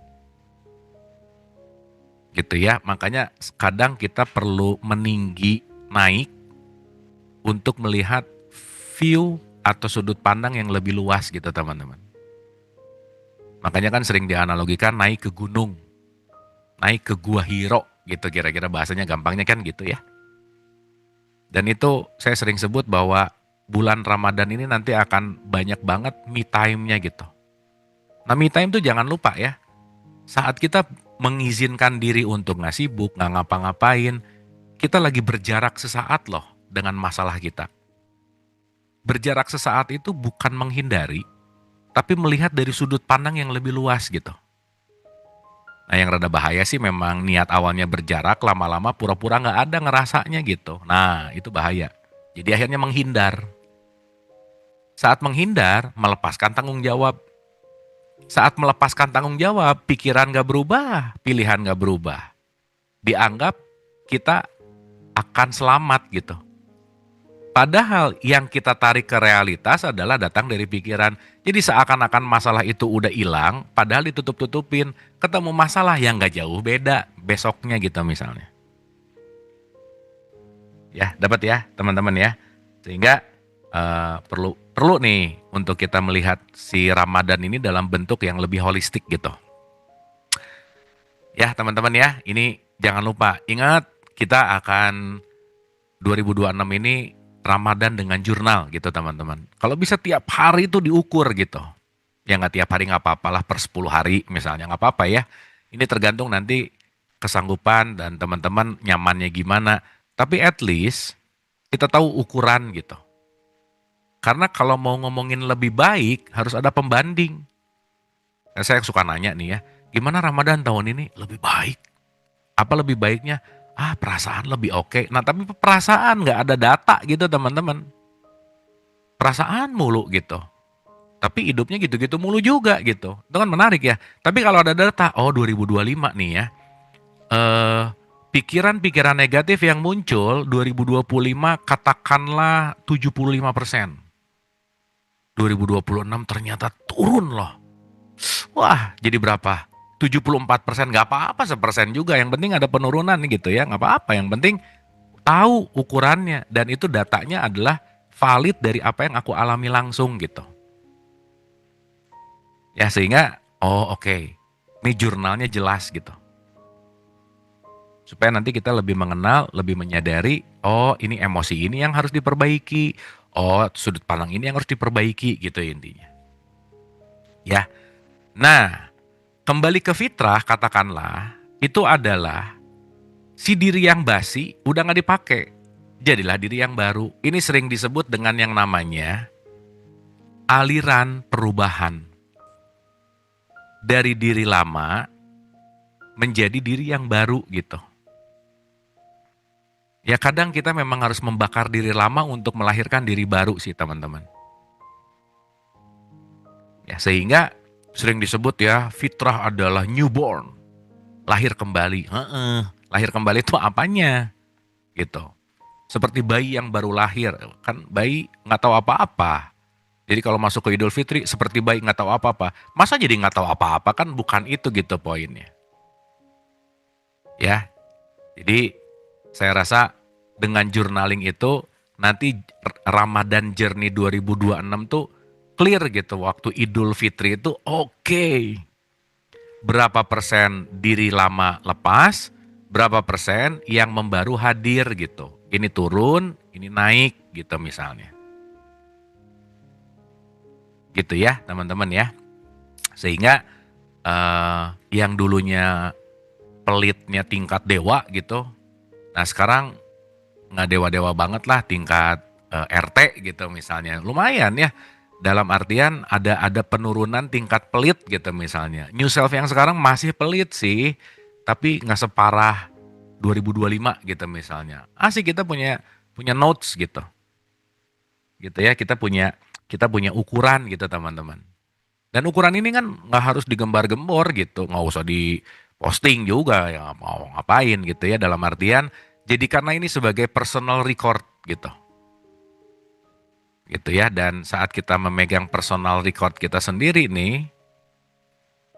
Gitu ya, makanya kadang kita perlu meninggi, naik untuk melihat view atau sudut pandang yang lebih luas gitu teman-teman. Makanya kan sering dianalogikan naik ke gunung, naik ke gua Hiro gitu kira-kira bahasanya gampangnya kan gitu ya. Dan itu saya sering sebut bahwa bulan Ramadan ini nanti akan banyak banget me time-nya gitu. Nah me time tuh jangan lupa ya, saat kita mengizinkan diri untuk nggak sibuk, nggak ngapa-ngapain, kita lagi berjarak sesaat loh dengan masalah kita. Berjarak sesaat itu bukan menghindari, tapi melihat dari sudut pandang yang lebih luas gitu. Nah yang rada bahaya sih memang niat awalnya berjarak, lama-lama pura-pura nggak ada ngerasanya gitu. Nah itu bahaya. Jadi akhirnya menghindar. Saat menghindar, melepaskan tanggung jawab. Saat melepaskan tanggung jawab, pikiran gak berubah, pilihan gak berubah. Dianggap kita akan selamat gitu. Padahal yang kita tarik ke realitas adalah datang dari pikiran. Jadi seakan-akan masalah itu udah hilang, padahal ditutup-tutupin. Ketemu masalah yang gak jauh beda besoknya gitu misalnya. Ya, dapat ya teman-teman ya. Sehingga perlu nih untuk kita melihat si Ramadan ini dalam bentuk yang lebih holistik gitu. Ya teman-teman ya, ini jangan lupa, ingat kita akan 2026 ini Ramadan dengan jurnal gitu teman-teman. Kalau bisa tiap hari itu diukur gitu. Ya nggak tiap hari nggak apa-apalah, per 10 hari misalnya nggak apa-apa ya. Ini tergantung nanti kesanggupan dan teman-teman nyamannya gimana. Tapi at least kita tahu ukuran gitu. Karena kalau mau ngomongin lebih baik harus ada pembanding. Saya suka nanya nih ya, gimana Ramadan tahun ini lebih baik? Apa lebih baiknya? Perasaan lebih oke. Nah tapi perasaan nggak ada data gitu teman-teman. Perasaan mulu gitu. Tapi hidupnya gitu-gitu mulu juga gitu. Itu kan menarik ya. Tapi kalau ada data, 2025 nih ya. Eh pikiran-pikiran negatif yang muncul 2025 katakanlah 75%. 2026 ternyata turun loh. Wah, jadi berapa? 74%, nggak apa-apa sepersen juga. Yang penting ada penurunan nih gitu ya, nggak apa-apa. Yang penting tahu ukurannya dan itu datanya adalah valid dari apa yang aku alami langsung gitu. Ya sehingga, oke. Ini jurnalnya jelas gitu. Supaya nanti kita lebih mengenal, lebih menyadari, ini emosi ini yang harus diperbaiki. Sudut pandang ini yang harus diperbaiki gitu intinya. Ya. Nah, kembali ke fitrah katakanlah, itu adalah si diri yang basi udah nggak dipakai. Jadilah diri yang baru. Ini sering disebut dengan yang namanya aliran perubahan. Dari diri lama menjadi diri yang baru gitu. Ya kadang kita memang harus membakar diri lama untuk melahirkan diri baru sih teman-teman. Ya sehingga sering disebut ya fitrah adalah newborn. Lahir kembali. Lahir kembali itu apanya? Gitu. Seperti bayi yang baru lahir. Kan bayi nggak tahu apa-apa. Jadi kalau masuk ke Idul Fitri seperti bayi nggak tahu apa-apa. Masa jadi nggak tahu apa-apa? Kan bukan itu gitu poinnya. Ya. Jadi saya rasa dengan journaling itu nanti Ramadan Journey 2026 tuh clear gitu. Waktu Idul Fitri itu oke. Berapa persen diri lama lepas, berapa persen yang membaru hadir gitu. Ini turun, ini naik gitu misalnya. Gitu ya teman-teman ya. Sehingga yang dulunya pelitnya tingkat dewa gitu. Nah sekarang nggak dewa-dewa banget lah tingkat RT gitu misalnya. Lumayan ya. Dalam artian ada penurunan tingkat pelit gitu misalnya. New self yang sekarang masih pelit sih. Tapi nggak separah 2025 gitu misalnya. Asik kita punya notes gitu. Gitu ya kita punya ukuran gitu teman-teman. Dan ukuran ini kan nggak harus digembar-gembor gitu. Nggak usah di posting juga ya mau ngapain gitu ya. Dalam artian jadikanlah ini sebagai personal record gitu. Gitu ya. Dan saat kita memegang personal record kita sendiri nih,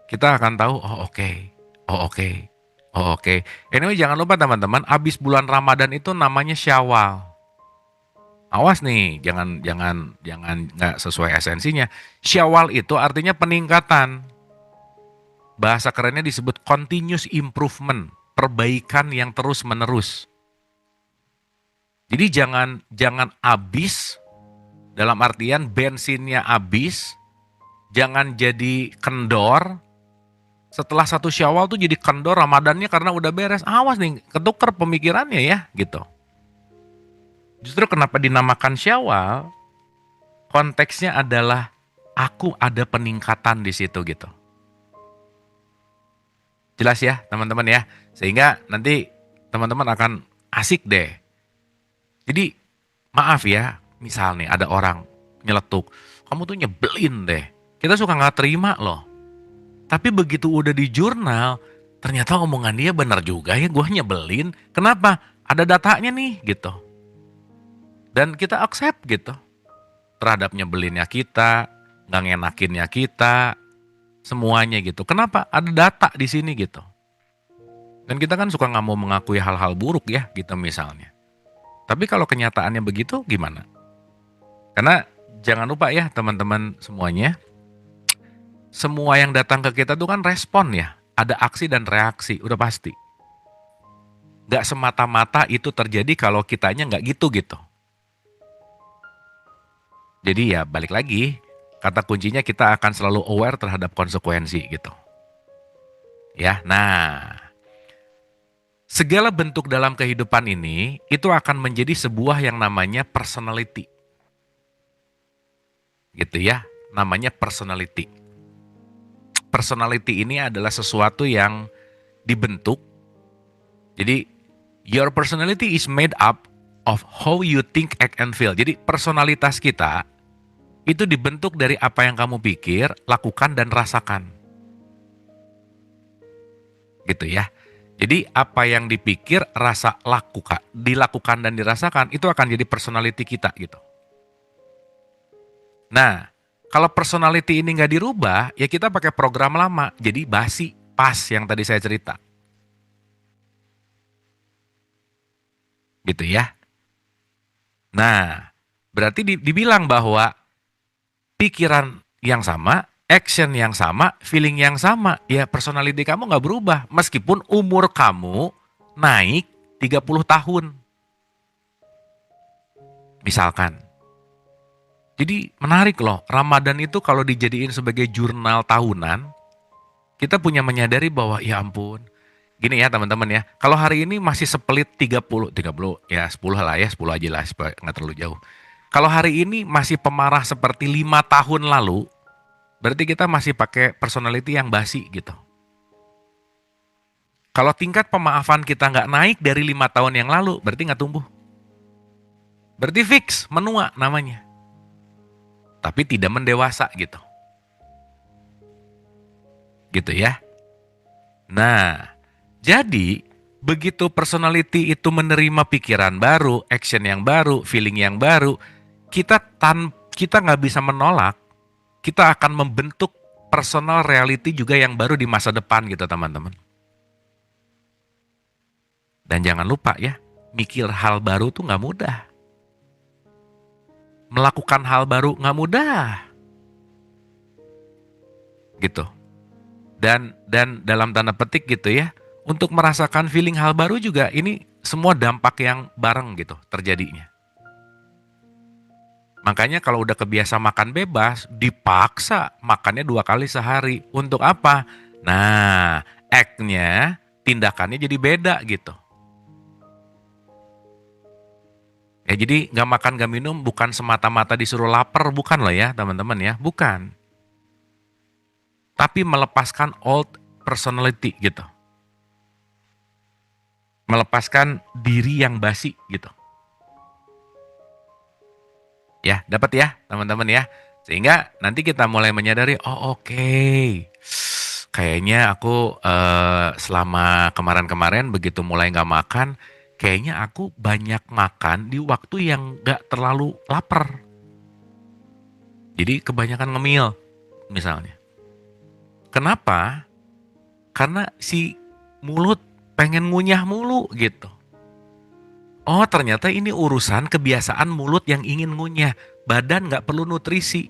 kita akan tahu, oke. Anyway jangan lupa teman-teman, abis bulan Ramadan itu namanya Syawal. Awas nih, jangan nggak sesuai esensinya. Syawal itu artinya peningkatan. Bahasa kerennya disebut continuous improvement, perbaikan yang terus menerus. Jadi jangan habis dalam artian bensinnya habis, jangan jadi kendor. Setelah satu Syawal tuh jadi kendor Ramadannya karena udah beres. Awas nih, ketukar pemikirannya ya gitu. Justru kenapa dinamakan Syawal, konteksnya adalah aku ada peningkatan di situ gitu. Jelas ya teman-teman ya. Sehingga nanti teman-teman akan asik deh. Jadi maaf ya, misal nih ada orang nyeletuk, kamu tuh nyebelin deh. Kita suka gak terima loh. Tapi begitu udah di jurnal, ternyata omongan dia benar juga ya, gue nyebelin. Kenapa? Ada datanya nih gitu. Dan kita accept gitu. Terhadap nyebelinnya kita, gak ngenakinnya kita, semuanya gitu. Kenapa? Ada data di sini gitu. Dan kita kan suka gak mau mengakui hal-hal buruk ya gitu misalnya. Tapi kalau kenyataannya begitu gimana? Karena jangan lupa ya teman-teman semuanya, semua yang datang ke kita tuh kan respon ya. Ada aksi dan reaksi, udah pasti. Gak semata-mata itu terjadi kalau kitanya gak gitu. Jadi ya balik lagi, kata kuncinya kita akan selalu aware terhadap konsekuensi gitu. Ya, nah, segala bentuk dalam kehidupan ini itu akan menjadi sebuah yang namanya personality. Gitu ya, namanya personality. Personality ini adalah sesuatu yang dibentuk. Jadi, your personality is made up of how you think, act, and feel. Jadi, personalitas kita itu dibentuk dari apa yang kamu pikir, lakukan, dan rasakan. Gitu ya. Jadi apa yang dipikir, dilakukan dan dirasakan itu akan jadi personality kita gitu. Nah, kalau personality ini nggak dirubah, ya kita pakai program lama, jadi basi, pas yang tadi saya cerita. Gitu ya. Nah, berarti dibilang bahwa pikiran yang sama, action yang sama, feeling yang sama, ya personality kamu nggak berubah. Meskipun umur kamu naik 30 tahun. Misalkan. Jadi menarik loh, Ramadan itu kalau dijadiin sebagai jurnal tahunan, kita punya menyadari bahwa ya ampun, gini ya teman-teman ya, kalau hari ini masih sepelit 30, ya 10 lah ya, 10 aja lah, supaya nggak terlalu jauh. Kalau hari ini masih pemarah seperti 5 tahun lalu, berarti kita masih pakai personality yang basi gitu. Kalau tingkat pemaafan kita nggak naik dari 5 tahun yang lalu, berarti nggak tumbuh. Berarti fix, menua namanya. Tapi tidak mendewasa gitu. Gitu ya. Nah, jadi begitu personality itu menerima pikiran baru, action yang baru, feeling yang baru, kita nggak bisa menolak. Kita akan membentuk personal reality juga yang baru di masa depan gitu teman-teman. Dan jangan lupa ya, mikir hal baru tuh nggak mudah. Melakukan hal baru nggak mudah. Gitu. Dan dalam tanda petik gitu ya, untuk merasakan feeling hal baru juga ini semua dampak yang bareng gitu terjadinya. Makanya kalau udah kebiasa makan bebas, dipaksa makannya 2 kali sehari. Untuk apa? Nah, act-nya, tindakannya jadi beda gitu. Ya jadi gak makan gak minum bukan semata-mata disuruh lapar, bukan loh ya teman-teman ya, bukan. Tapi melepaskan old personality gitu. Melepaskan diri yang basi gitu. Ya, dapat ya teman-teman ya. Sehingga nanti kita mulai menyadari, oh oke. Kayaknya aku selama kemarin-kemarin begitu mulai gak makan, kayaknya aku banyak makan di waktu yang gak terlalu lapar. Jadi kebanyakan ngemil misalnya. Kenapa? Karena si mulut pengen ngunyah mulu gitu. Oh ternyata ini urusan kebiasaan mulut yang ingin ngunyah. Badan gak perlu nutrisi.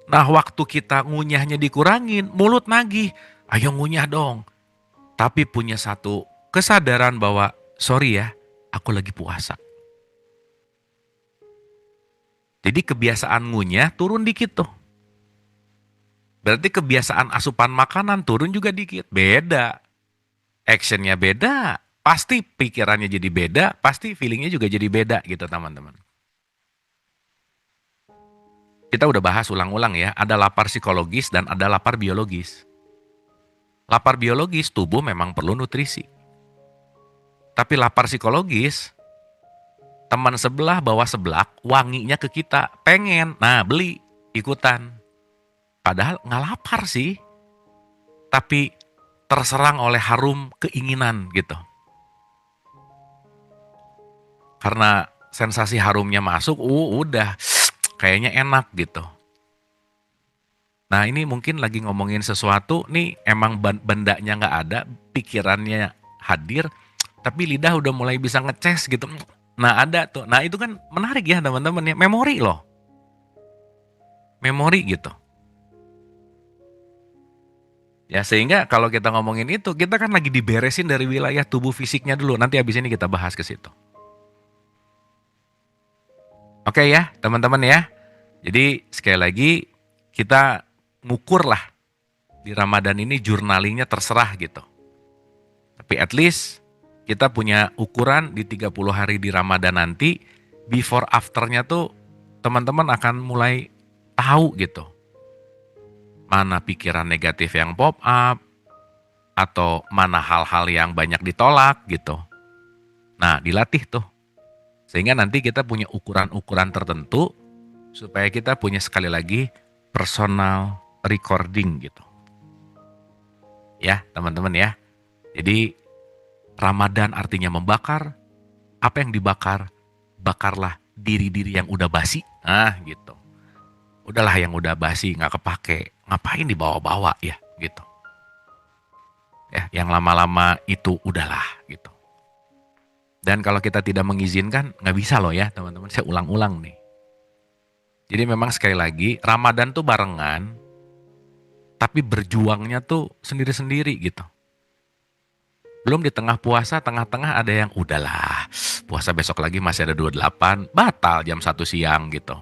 Nah waktu kita ngunyahnya dikurangin, mulut nagih. Ayo ngunyah dong. Tapi punya satu kesadaran bahwa, sorry ya, aku lagi puasa. Jadi kebiasaan ngunyah turun dikit tuh. Berarti kebiasaan asupan makanan turun juga dikit. Beda. Actionnya beda. Pasti pikirannya jadi beda. Pasti feelingnya juga jadi beda gitu teman-teman. Kita udah bahas ulang-ulang ya. Ada lapar psikologis dan ada lapar biologis. Lapar biologis, tubuh memang perlu nutrisi. Tapi lapar psikologis, teman sebelah bawa seblak, wanginya ke kita, pengen, nah beli, ikutan. Padahal nggak lapar sih, tapi terserang oleh harum keinginan gitu. Karena sensasi harumnya masuk, udah kayaknya enak gitu. Nah ini mungkin lagi ngomongin sesuatu, nih emang bendanya nggak ada, pikirannya hadir, tapi lidah udah mulai bisa ngeces gitu. Nah ada tuh, nah itu kan menarik ya teman-teman ya, memori loh, memori gitu. Ya sehingga kalau kita ngomongin itu, kita kan lagi diberesin dari wilayah tubuh fisiknya dulu, nanti habis ini kita bahas ke situ. Oke ya teman-teman ya, jadi sekali lagi kita ngukur lah di Ramadan ini jurnalingnya terserah gitu. Tapi at least kita punya ukuran di 30 hari di Ramadan nanti, before afternya tuh teman-teman akan mulai tahu gitu. Mana pikiran negatif yang pop up, atau mana hal-hal yang banyak ditolak gitu. Nah dilatih tuh, sehingga nanti kita punya ukuran-ukuran tertentu, supaya kita punya sekali lagi personal recording gitu. Ya teman-teman ya, jadi Ramadan artinya membakar. Apa yang dibakar? Bakarlah diri-diri yang udah basi. Nah gitu. Udahlah yang udah basi, nggak kepake. Ngapain dibawa-bawa ya gitu. Ya, yang lama-lama itu udahlah gitu. Dan kalau kita tidak mengizinkan, nggak bisa loh ya teman-teman. Saya ulang-ulang nih. Jadi memang sekali lagi, Ramadan tuh barengan, tapi berjuangnya tuh sendiri-sendiri gitu. Belum di tengah puasa, tengah-tengah ada yang udahlah, puasa besok lagi masih ada 28, batal jam 1 siang gitu.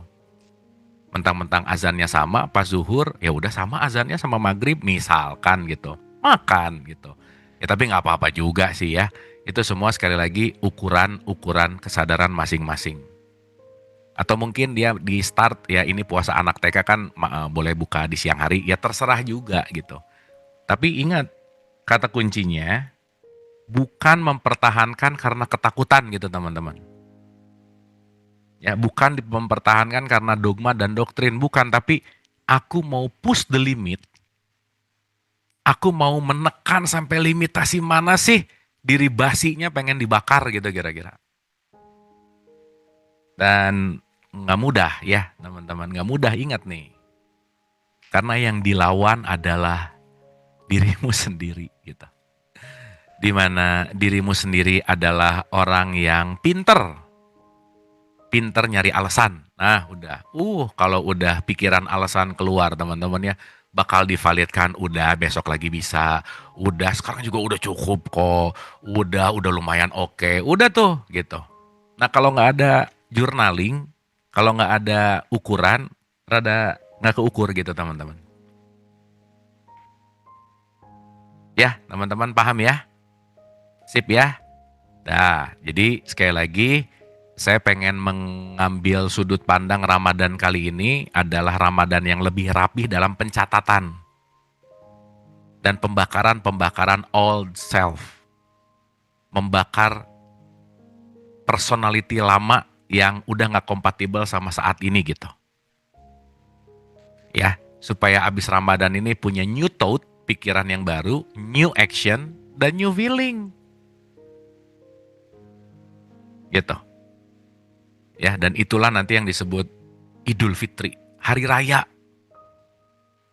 Mentang-mentang azannya sama pas zuhur, ya udah sama azannya sama maghrib misalkan gitu. Makan gitu. Ya tapi nggak apa-apa juga sih ya. Itu semua sekali lagi ukuran-ukuran kesadaran masing-masing. Atau mungkin dia di start ya ini puasa anak TK kan boleh buka di siang hari, ya terserah juga gitu. Tapi ingat, kata kuncinya bukan mempertahankan karena ketakutan gitu teman-teman. Ya, bukan mempertahankan karena dogma dan doktrin, bukan, tapi aku mau push the limit. Aku mau menekan sampai limitasi mana sih diri basinya pengen dibakar gitu kira-kira. Dan nggak mudah ya teman-teman, nggak mudah, ingat nih. Karena yang dilawan adalah dirimu sendiri gitu. Dimana dirimu sendiri adalah orang yang pinter nyari alasan. Nah udah, kalau udah pikiran alasan keluar teman-teman ya, bakal divalidkan, udah besok lagi bisa, udah sekarang juga udah cukup kok, udah lumayan oke, udah tuh gitu. Nah kalau nggak ada journaling, kalau nggak ada ukuran, rada nggak keukur gitu teman-teman. Ya teman-teman paham ya? Sip ya? Nah jadi sekali lagi, saya pengen mengambil sudut pandang Ramadan kali ini adalah Ramadan yang lebih rapih dalam pencatatan dan pembakaran old self. Membakar personality lama yang udah gak kompatibel sama saat ini gitu. Ya, supaya abis Ramadan ini punya new thought, pikiran yang baru, new action, dan new feeling. Gitu. Ya, dan itulah nanti yang disebut Idul Fitri, hari raya.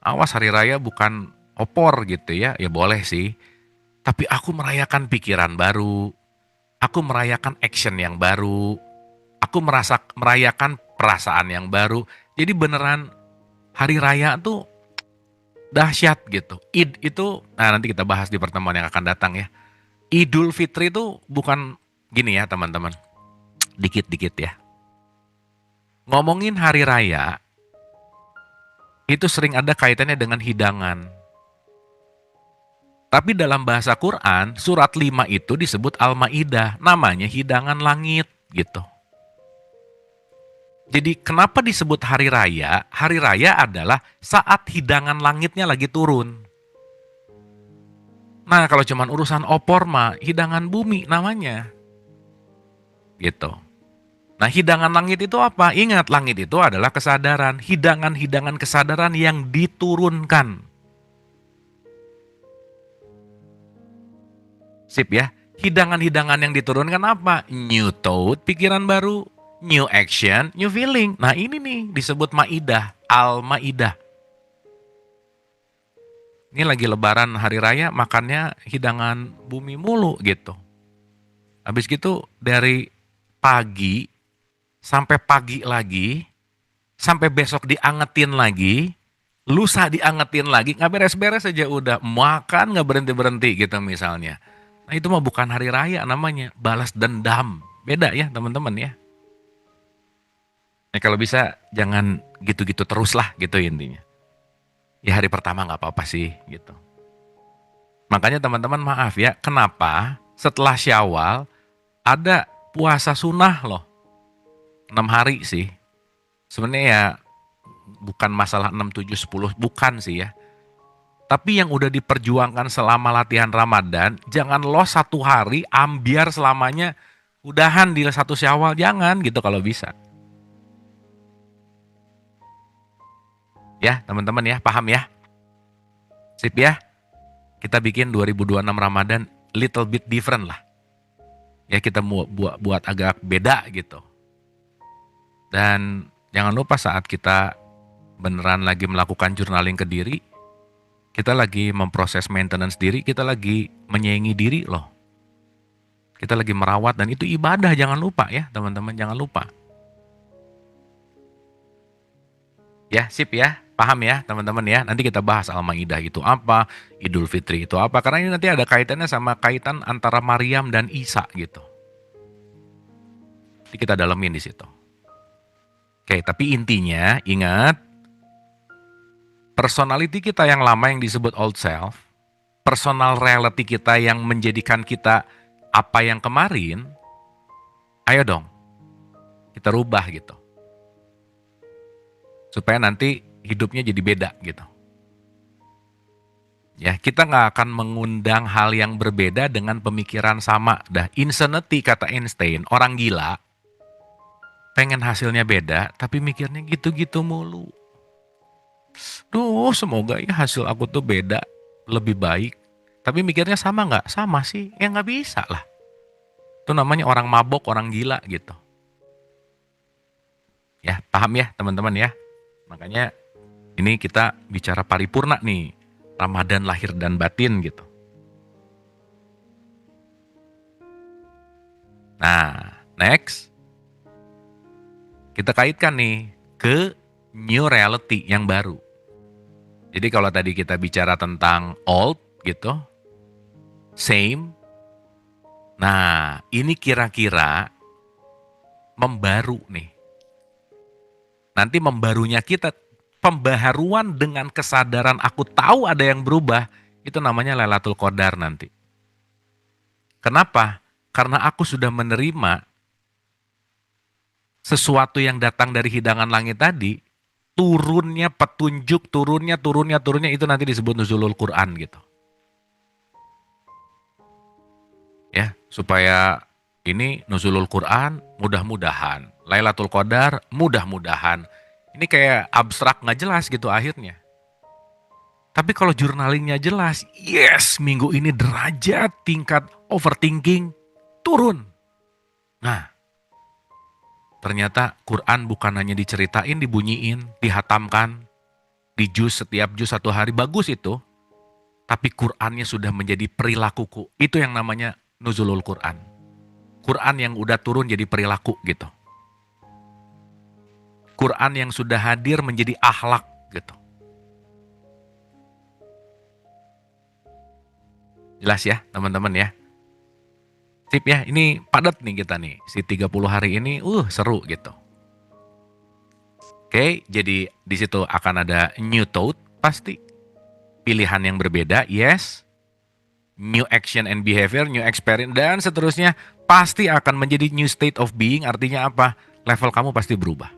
Awas, hari raya bukan opor gitu ya, ya boleh sih. Tapi aku merayakan pikiran baru, aku merayakan action yang baru, aku merayakan perasaan yang baru. Jadi beneran hari raya tuh dahsyat gitu. Id itu, nah nanti kita bahas di pertemuan yang akan datang ya. Idul Fitri itu bukan gini ya teman-teman, dikit-dikit ya. Ngomongin hari raya, itu sering ada kaitannya dengan hidangan. Tapi dalam bahasa Quran, surat 5 itu disebut Al-Ma'idah, namanya hidangan langit gitu. Jadi kenapa disebut hari raya? Hari raya adalah saat hidangan langitnya lagi turun. Nah kalau cuman urusan opor mah, hidangan bumi namanya. Gitu. Nah hidangan langit itu apa? Ingat, langit itu adalah kesadaran, hidangan-hidangan kesadaran yang diturunkan. Sip ya, hidangan-hidangan yang diturunkan apa? New thought, pikiran baru, new action, new feeling. Nah ini nih disebut Ma'idah, Al-Ma'idah. Ini lagi lebaran hari raya, makannya hidangan bumi mulu gitu. Habis gitu dari pagi, sampai pagi lagi, sampai besok diangetin lagi, lusa diangetin lagi, nggak beres-beres aja udah. Makan nggak berhenti-berhenti gitu misalnya. Nah itu mah bukan hari raya namanya, balas dendam. Beda ya teman-teman ya. Nah kalau bisa jangan gitu-gitu terus lah gitu intinya. Ya hari pertama nggak apa-apa sih gitu. Makanya teman-teman maaf ya, kenapa setelah Syawal ada puasa sunnah loh. 6 hari sih. Sebenarnya ya bukan masalah 6, 7, 10, bukan sih ya. Tapi yang udah diperjuangkan selama latihan Ramadan, jangan lo 1 hari ambiar selamanya udahan di 1 Syawal, jangan gitu kalau bisa. Ya teman-teman ya, paham ya? Sip ya, kita bikin 2026 Ramadan little bit different lah. Ya kita buat agak beda gitu. Dan jangan lupa saat kita beneran lagi melakukan journaling ke diri, kita lagi memproses maintenance diri, kita lagi menyayangi diri loh. Kita lagi merawat dan itu ibadah, jangan lupa ya teman-teman, jangan lupa. Ya sip ya, paham ya teman-teman ya. Nanti kita bahas Al-Maidah itu apa, Idul Fitri itu apa. Karena ini nanti ada kaitannya sama kaitan antara Maryam dan Isa gitu. Jadi kita dalemin di situ. Oke, tapi intinya ingat, personality kita yang lama yang disebut old self, personal reality kita yang menjadikan kita apa yang kemarin, ayo dong, kita rubah gitu. Supaya nanti hidupnya jadi beda gitu. Ya, kita nggak akan mengundang hal yang berbeda dengan pemikiran sama. Dah, insanity kata Einstein, orang gila, pengen hasilnya beda, tapi mikirnya gitu-gitu mulu. Duh, semoga ya hasil aku tuh beda, lebih baik. Tapi mikirnya sama nggak? Sama sih, ya nggak bisa lah. Itu namanya orang mabok, orang gila gitu. Ya, paham ya teman-teman ya? Makanya ini kita bicara paripurna nih, Ramadan lahir dan batin gitu. Nah, next. Kita kaitkan nih ke new reality yang baru. Jadi kalau tadi kita bicara tentang old gitu, same. Nah, ini kira-kira membaru nih. Nanti membarunya kita, pembaharuan dengan kesadaran aku tahu ada yang berubah, itu namanya Lailatul Qadar nanti. Kenapa? Karena aku sudah menerima sesuatu yang datang dari hidangan langit tadi, turunnya petunjuk, turunnya itu nanti disebut nuzulul Quran gitu. Ya, supaya ini nuzulul Quran mudah-mudahan, Lailatul Qadar mudah-mudahan. Ini kayak abstrak nggak jelas gitu akhirnya. Tapi kalau journalingnya jelas, yes, minggu ini derajat tingkat overthinking turun. Nah, ternyata Quran bukan hanya diceritain, dibunyiin, dihatamkan, di juz setiap juz 1 hari, bagus itu. Tapi Qurannya sudah menjadi perilakuku. Itu yang namanya nuzulul Quran. Quran yang udah turun jadi perilaku gitu. Quran yang sudah hadir menjadi akhlak gitu. Jelas ya teman-teman ya. Sip ya, ini padat nih kita nih. Si 30 hari ini seru gitu. Oke, jadi di situ akan ada new thought pasti. Pilihan yang berbeda, yes. New action and behavior, new experience dan seterusnya pasti akan menjadi new state of being. Artinya apa? Level kamu pasti berubah.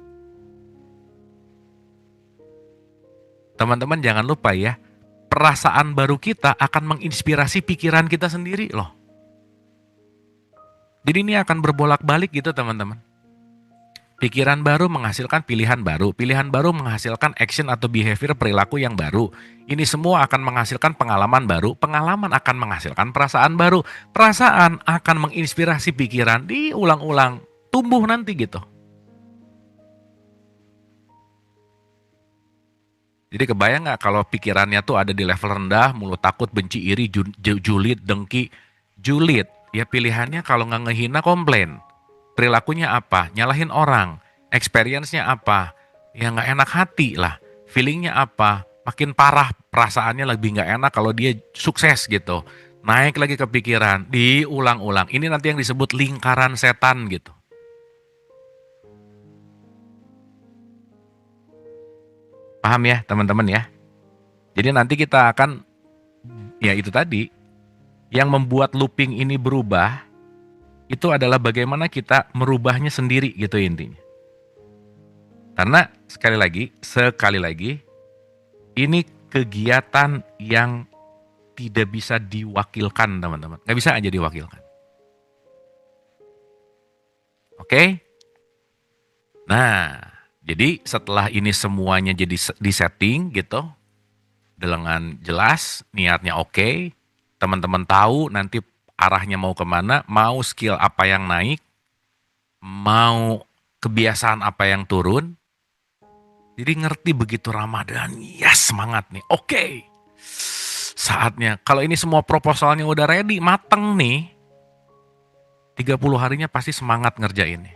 Teman-teman jangan lupa ya, perasaan baru kita akan menginspirasi pikiran kita sendiri loh. Jadi ini akan berbolak-balik gitu teman-teman. Pikiran baru menghasilkan pilihan baru menghasilkan action atau behavior perilaku yang baru. Ini semua akan menghasilkan pengalaman baru, pengalaman akan menghasilkan perasaan baru, perasaan akan menginspirasi pikiran, diulang-ulang, tumbuh nanti gitu. Jadi kebayang gak kalau pikirannya tuh ada di level rendah, mulut takut, benci, iri, julid, dengki, julid. Ya pilihannya kalau gak ngehina komplain. perilakunya apa, nyalahin orang, experience-nya apa, ya nggak enak hati lah, feeling-nya apa, makin parah perasaannya lebih nggak enak kalau dia sukses gitu. Naik lagi kepikiran, diulang-ulang. Ini nanti yang disebut lingkaran setan gitu. Paham ya teman-teman ya? Jadi nanti kita akan, ya itu tadi, yang membuat looping ini berubah, itu adalah bagaimana kita merubahnya sendiri gitu intinya. Karena sekali lagi, ini kegiatan yang tidak bisa diwakilkan teman-teman. Nggak bisa aja diwakilkan. Oke? Nah, jadi setelah ini semuanya jadi disetting gitu, dengan jelas, niatnya oke, teman-teman tahu nanti arahnya mau kemana, mau skill apa yang naik, mau kebiasaan apa yang turun. Jadi ngerti begitu Ramadan, yes semangat nih, oke. Saatnya, kalau ini semua proposalnya udah ready, mateng nih, 30 harinya pasti semangat ngerjainnya.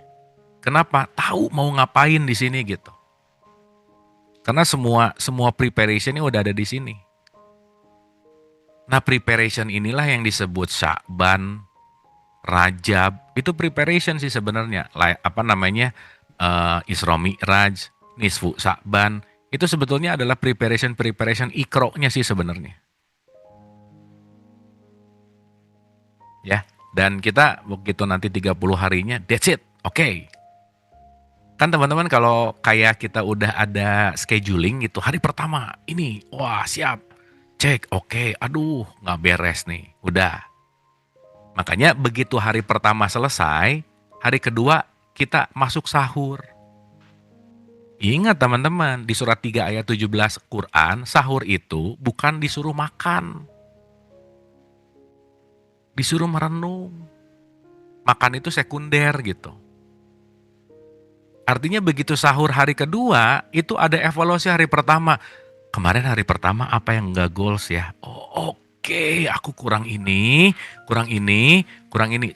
Kenapa? Tahu mau ngapain di sini gitu. Karena semua preparationnya udah ada di sini. Nah preparation inilah yang disebut Sya'ban, Rajab, itu preparation sih sebenarnya. Apa namanya, Isra Mi'raj, Nisfu Sya'ban, itu sebetulnya adalah preparation Iqra-nya sih sebenarnya. Ya, dan kita begitu nanti 30 harinya, that's it, oke. Kan teman-teman kalau kayak kita udah ada scheduling gitu, hari pertama ini, wah siap, cek, oke, aduh nggak beres nih, udah. Makanya begitu hari pertama selesai, hari kedua kita masuk sahur. Ingat teman-teman, di surat 3 ayat 17 Quran, sahur itu bukan disuruh makan. Disuruh merenung. Makan itu sekunder gitu. Artinya begitu sahur hari kedua, itu ada evaluasi hari pertama. Kemarin hari pertama apa yang nggak goals ya? Oh, oke, aku kurang ini.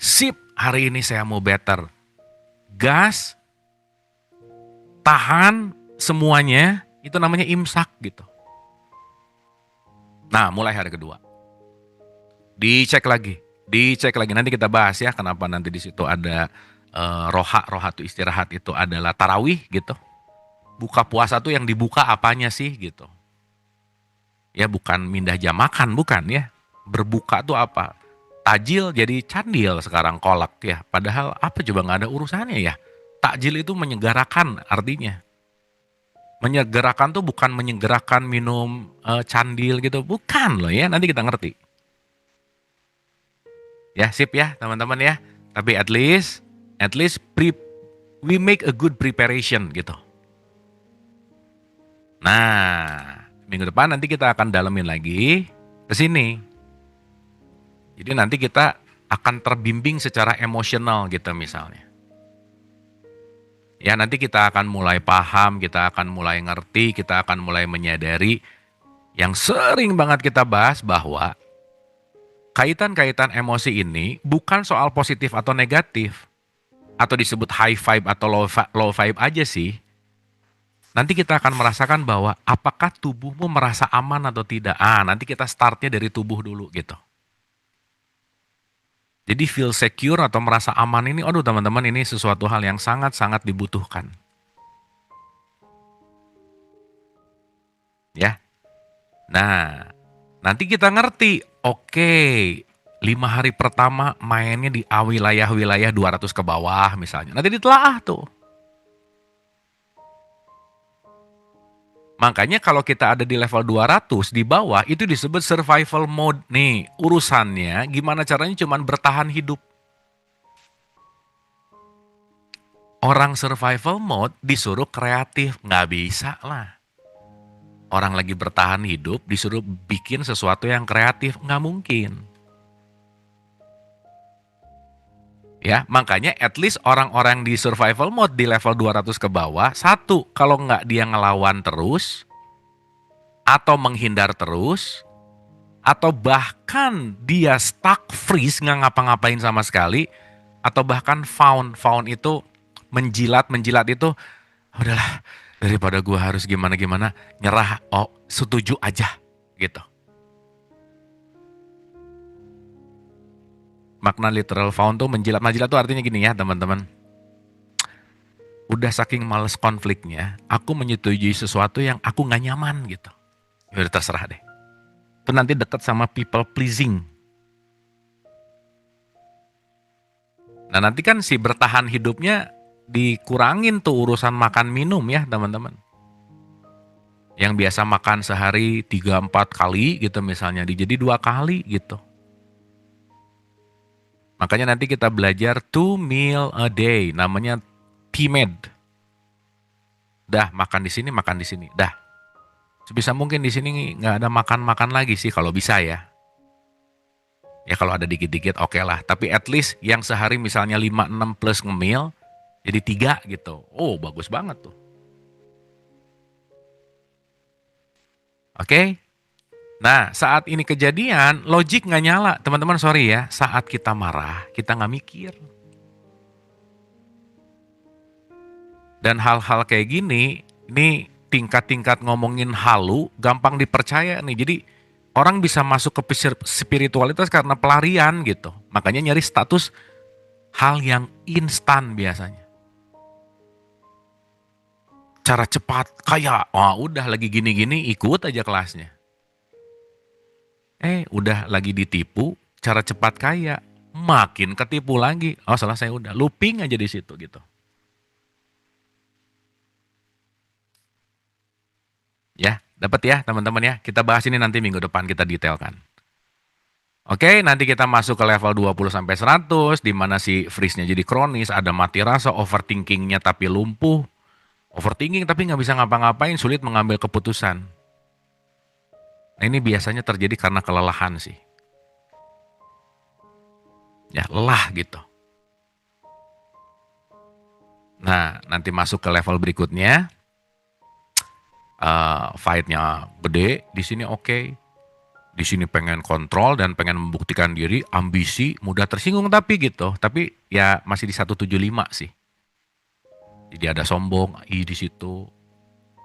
Sip, hari ini saya mau better. Gas, tahan semuanya, itu namanya imsak gitu. Nah, mulai hari kedua. Dicek lagi. Nanti kita bahas ya kenapa nanti di situ ada roha tuh istirahat itu adalah tarawih gitu. Buka puasa tuh yang dibuka apanya sih gitu. Ya bukan mindah jam makan, bukan ya. Berbuka tuh apa? Tajil jadi candil sekarang kolak ya. Padahal apa coba nggak ada urusannya ya. Takjil itu menyegarakan artinya. Menyegerakan tuh bukan menyegerakan minum candil gitu. Bukan loh ya, nanti kita ngerti. Ya sip ya teman-teman ya. Tapi at least we make a good preparation gitu. Nah, minggu depan nanti kita akan dalemin lagi ke sini. Jadi nanti kita akan terbimbing secara emosional gitu misalnya. Ya nanti kita akan mulai paham, kita akan mulai ngerti, kita akan mulai menyadari yang sering banget kita bahas bahwa kaitan-kaitan emosi ini bukan soal positif atau negatif. Atau disebut high vibe atau low vibe aja sih. Nanti kita akan merasakan bahwa apakah tubuhmu merasa aman atau tidak. Nanti kita startnya dari tubuh dulu gitu. Jadi feel secure atau merasa aman ini, aduh teman-teman ini sesuatu hal yang sangat-sangat dibutuhkan. Ya. Nah, nanti kita ngerti, oke, 5 hari pertama mainnya di wilayah-wilayah 200 ke bawah misalnya. Nanti ditelaah tuh. Makanya kalau kita ada di level 200 di bawah itu disebut survival mode nih. Urusannya gimana caranya cuman bertahan hidup. Orang survival mode disuruh kreatif, nggak bisa lah. Orang lagi bertahan hidup disuruh bikin sesuatu yang kreatif, nggak mungkin. Ya, makanya at least orang-orang di survival mode di level 200 ke bawah, satu, kalau nggak dia ngelawan terus, atau menghindar terus, atau bahkan dia stuck freeze, nggak ngapa-ngapain sama sekali, atau bahkan faun. Faun itu menjilat itu, udahlah daripada gua harus gimana-gimana, nyerah, oh setuju aja gitu. Makna literal faun tuh menjilat. Menjilat tuh artinya gini ya teman-teman. Udah saking males konfliknya, aku menyetujui sesuatu yang aku nggak nyaman gitu. Ya udah terserah deh. Itu nanti deket sama people pleasing. Nah nanti kan si bertahan hidupnya dikurangin tuh urusan makan minum ya teman-teman. Yang biasa makan sehari 3-4 kali gitu misalnya, jadi 2 kali gitu. Makanya nanti kita belajar 2 meal a day, namanya TMAD. Dah makan di sini, makan di sini. Dah. Sebisa mungkin di sini nggak ada makan-makan lagi sih kalau bisa ya. Ya kalau ada dikit-dikit oke lah. Tapi at least yang sehari misalnya 5-6 plus ngemil, jadi 3 gitu. Oh bagus banget tuh. Oke. Nah saat ini kejadian, logik nggak nyala. Teman-teman sorry ya, saat kita marah, kita nggak mikir. Dan hal-hal kayak gini, ini tingkat-tingkat ngomongin halu, gampang dipercaya nih. Jadi orang bisa masuk ke spiritualitas karena pelarian gitu. Makanya nyari status hal yang instan biasanya. Cara cepat, kaya, udah lagi gini-gini ikut aja kelasnya. Udah lagi ditipu, cara cepat kaya, makin ketipu lagi. Oh selesai udah, looping aja di situ gitu. Ya, dapat ya teman-teman ya. Kita bahas ini nanti minggu depan kita detailkan. Oke, nanti kita masuk ke level 20 sampai 100 di mana si freeze-nya jadi kronis, ada mati rasa, overthinking-nya tapi lumpuh. Overthinking tapi nggak bisa ngapa-ngapain, sulit mengambil keputusan. Nah, ini biasanya terjadi karena kelelahan sih. Ya, lelah gitu. Nah, nanti masuk ke level berikutnya. Fight-nya gede, di sini oke. Di sini pengen kontrol dan pengen membuktikan diri, ambisi, mudah tersinggung tapi gitu. Tapi ya masih di 175 sih. Jadi ada sombong, di situ.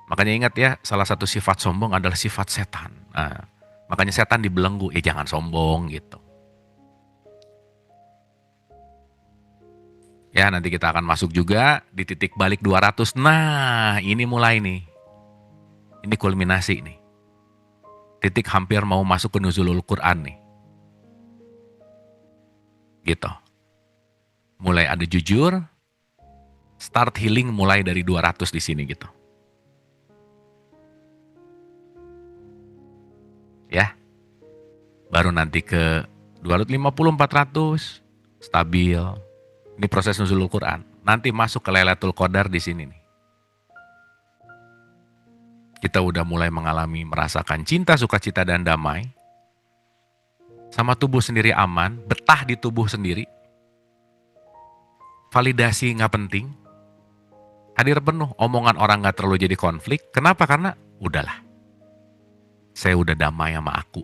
Makanya ingat ya, salah satu sifat sombong adalah sifat setan. Nah, makanya setan dibelenggu, jangan sombong gitu. Ya, nanti kita akan masuk juga di titik balik 200. Nah, ini mulai nih. Ini kulminasi nih. Titik hampir mau masuk ke nuzulul Quran nih. Gitu. Mulai ada jujur, start healing mulai dari 200 di sini gitu. Ya. Baru nanti ke 250 400 stabil. Ini proses nuzulul Quran. Nanti masuk ke Lailatul Qadar di sini nih. Kita udah mulai mengalami merasakan cinta, sukacita dan damai. Sama tubuh sendiri aman, betah di tubuh sendiri. Validasi nggak penting. Hadir penuh, omongan orang nggak terlalu jadi konflik. Kenapa? Karena udahlah. Saya udah damai sama aku.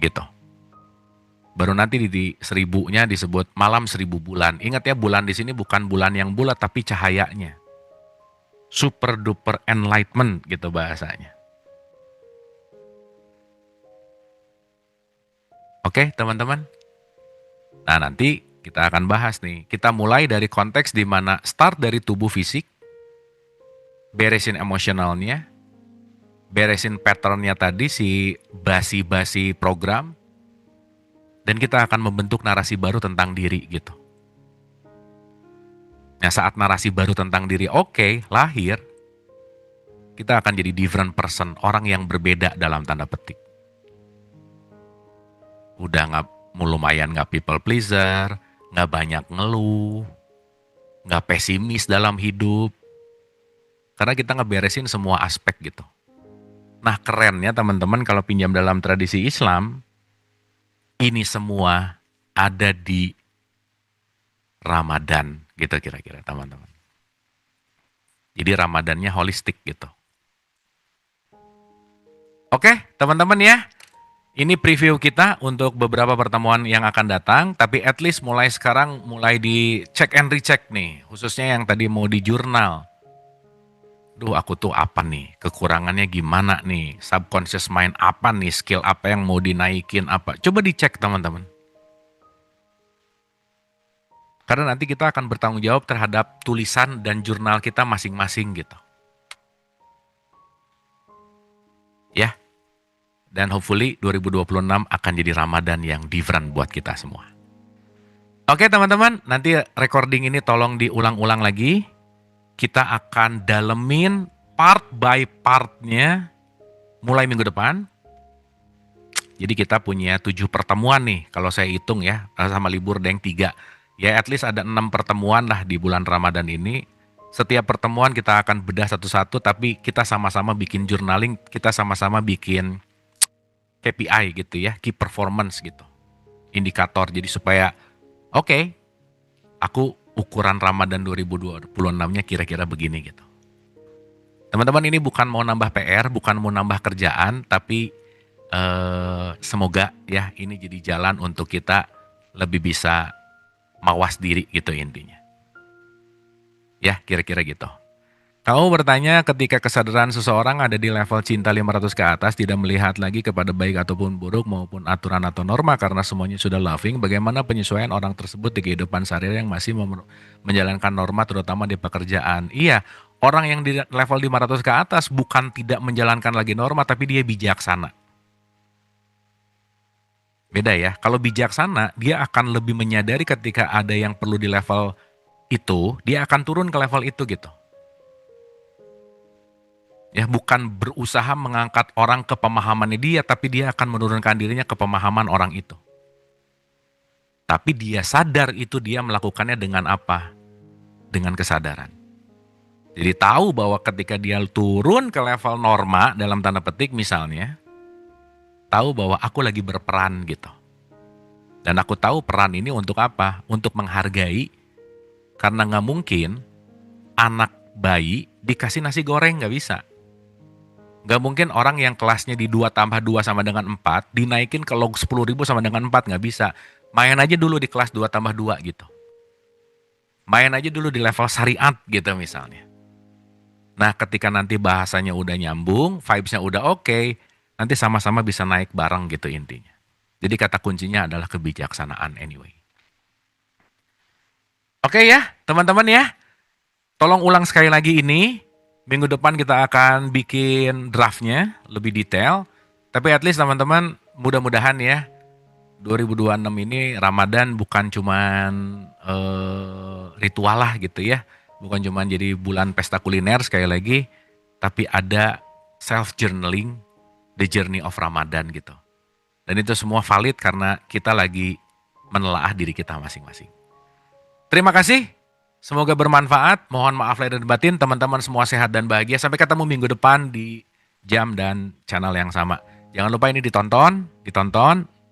Gitu. Baru nanti di 1000-nya disebut malam 1000 bulan. Ingat ya, bulan di sini bukan bulan yang bulat tapi cahayanya. Super duper enlightenment gitu bahasanya. Oke teman-teman. Nah nanti kita akan bahas nih. Kita mulai dari konteks di mana start dari tubuh fisik, beresin emosionalnya, beresin patternnya tadi si basi-basi program, dan kita akan membentuk narasi baru tentang diri gitu. Nah saat narasi baru tentang diri lahir, kita akan jadi different person, orang yang berbeda dalam tanda petik. Udah lumayan gak people pleaser, gak banyak ngeluh, gak pesimis dalam hidup. Karena kita ngeberesin semua aspek gitu. Nah kerennya teman-teman kalau pinjam dalam tradisi Islam, ini semua ada di Ramadan gitu kira-kira teman-teman. Jadi Ramadannya holistik gitu. Oke teman-teman ya. Ini preview kita untuk beberapa pertemuan yang akan datang, tapi at least mulai sekarang mulai di check and recheck nih, khususnya yang tadi mau di jurnal. Duh, aku tuh apa nih? Kekurangannya gimana nih? Subconscious mind apa nih? Skill apa yang mau dinaikin apa? Coba dicek teman-teman. Karena nanti kita akan bertanggung jawab terhadap tulisan dan jurnal kita masing-masing gitu. Ya. Dan hopefully 2026 akan jadi Ramadan yang different buat kita semua. Oke teman-teman, nanti recording ini tolong diulang-ulang lagi. Kita akan dalemin part by partnya mulai minggu depan. Jadi kita punya 7 pertemuan nih, kalau saya hitung ya, sama libur Deng 3. Ya at least ada 6 pertemuan lah di bulan Ramadan ini. Setiap pertemuan kita akan bedah satu-satu, tapi kita sama-sama bikin journaling, kita sama-sama bikin KPI gitu ya, key performance gitu. Indikator, jadi supaya oke, aku ukuran Ramadan 2026-nya kira-kira begini gitu. Teman-teman, ini bukan mau nambah PR, bukan mau nambah kerjaan, tapi semoga ya ini jadi jalan untuk kita lebih bisa mawas diri gitu intinya. Ya, kira-kira gitu. Kamu bertanya ketika kesadaran seseorang ada di level cinta 500 ke atas, tidak melihat lagi kepada baik ataupun buruk maupun aturan atau norma karena semuanya sudah loving, bagaimana penyesuaian orang tersebut di kehidupan sehari yang masih menjalankan norma terutama di pekerjaan. Iya, orang yang di level 500 ke atas bukan tidak menjalankan lagi norma, tapi dia bijaksana. Beda ya, kalau bijaksana dia akan lebih menyadari ketika ada yang perlu di level itu, dia akan turun ke level itu gitu. Ya, bukan berusaha mengangkat orang ke pemahamannya dia, tapi dia akan menurunkan dirinya ke pemahaman orang itu. Tapi dia sadar itu dia melakukannya dengan apa? Dengan kesadaran. Jadi tahu bahwa ketika dia turun ke level norma, dalam tanda petik misalnya, tahu bahwa aku lagi berperan gitu. Dan aku tahu peran ini untuk apa? Untuk menghargai, karena nggak mungkin anak bayi dikasih nasi goreng, nggak bisa. Gak mungkin orang yang kelasnya di 2 tambah 2 sama dengan 4, dinaikin ke log 10.000 sama dengan 4, gak bisa. Main aja dulu di kelas 2 tambah 2 gitu. Main aja dulu di level syariat gitu misalnya. Nah ketika nanti bahasanya udah nyambung, vibes-nya udah oke, nanti sama-sama bisa naik bareng gitu intinya. Jadi kata kuncinya adalah kebijaksanaan anyway. Oke ya teman-teman ya, tolong ulang sekali lagi ini. Minggu depan kita akan bikin draftnya lebih detail. Tapi at least teman-teman mudah-mudahan ya 2026 ini Ramadan bukan cuman ritual lah gitu ya. Bukan cuman jadi bulan pesta kuliner sekali lagi. Tapi ada self-journaling, the journey of Ramadan gitu. Dan itu semua valid karena kita lagi menelaah diri kita masing-masing. Terima kasih. Semoga bermanfaat, mohon maaf lahir dan batin, teman-teman semua sehat dan bahagia. Sampai ketemu minggu depan di jam dan channel yang sama. Jangan lupa ini ditonton,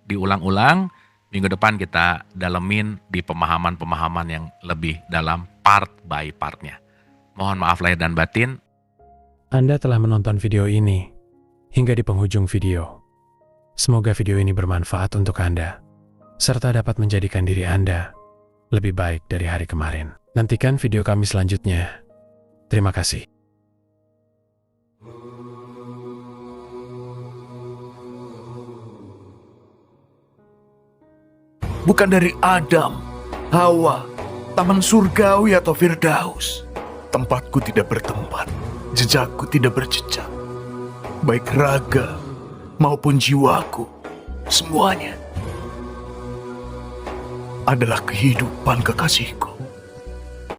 diulang-ulang. Minggu depan kita dalemin di pemahaman-pemahaman yang lebih dalam part by partnya. Mohon maaf lahir dan batin. Anda telah menonton video ini hingga di penghujung video. Semoga video ini bermanfaat untuk Anda, serta dapat menjadikan diri Anda lebih baik dari hari kemarin. Nantikan video kami selanjutnya. Terima kasih. Bukan dari Adam, Hawa, taman surgawi atau Firdaus. Tempatku tidak bertempat, jejakku tidak berjejak. Baik raga maupun jiwaku, semuanya adalah kehidupan kekasihku.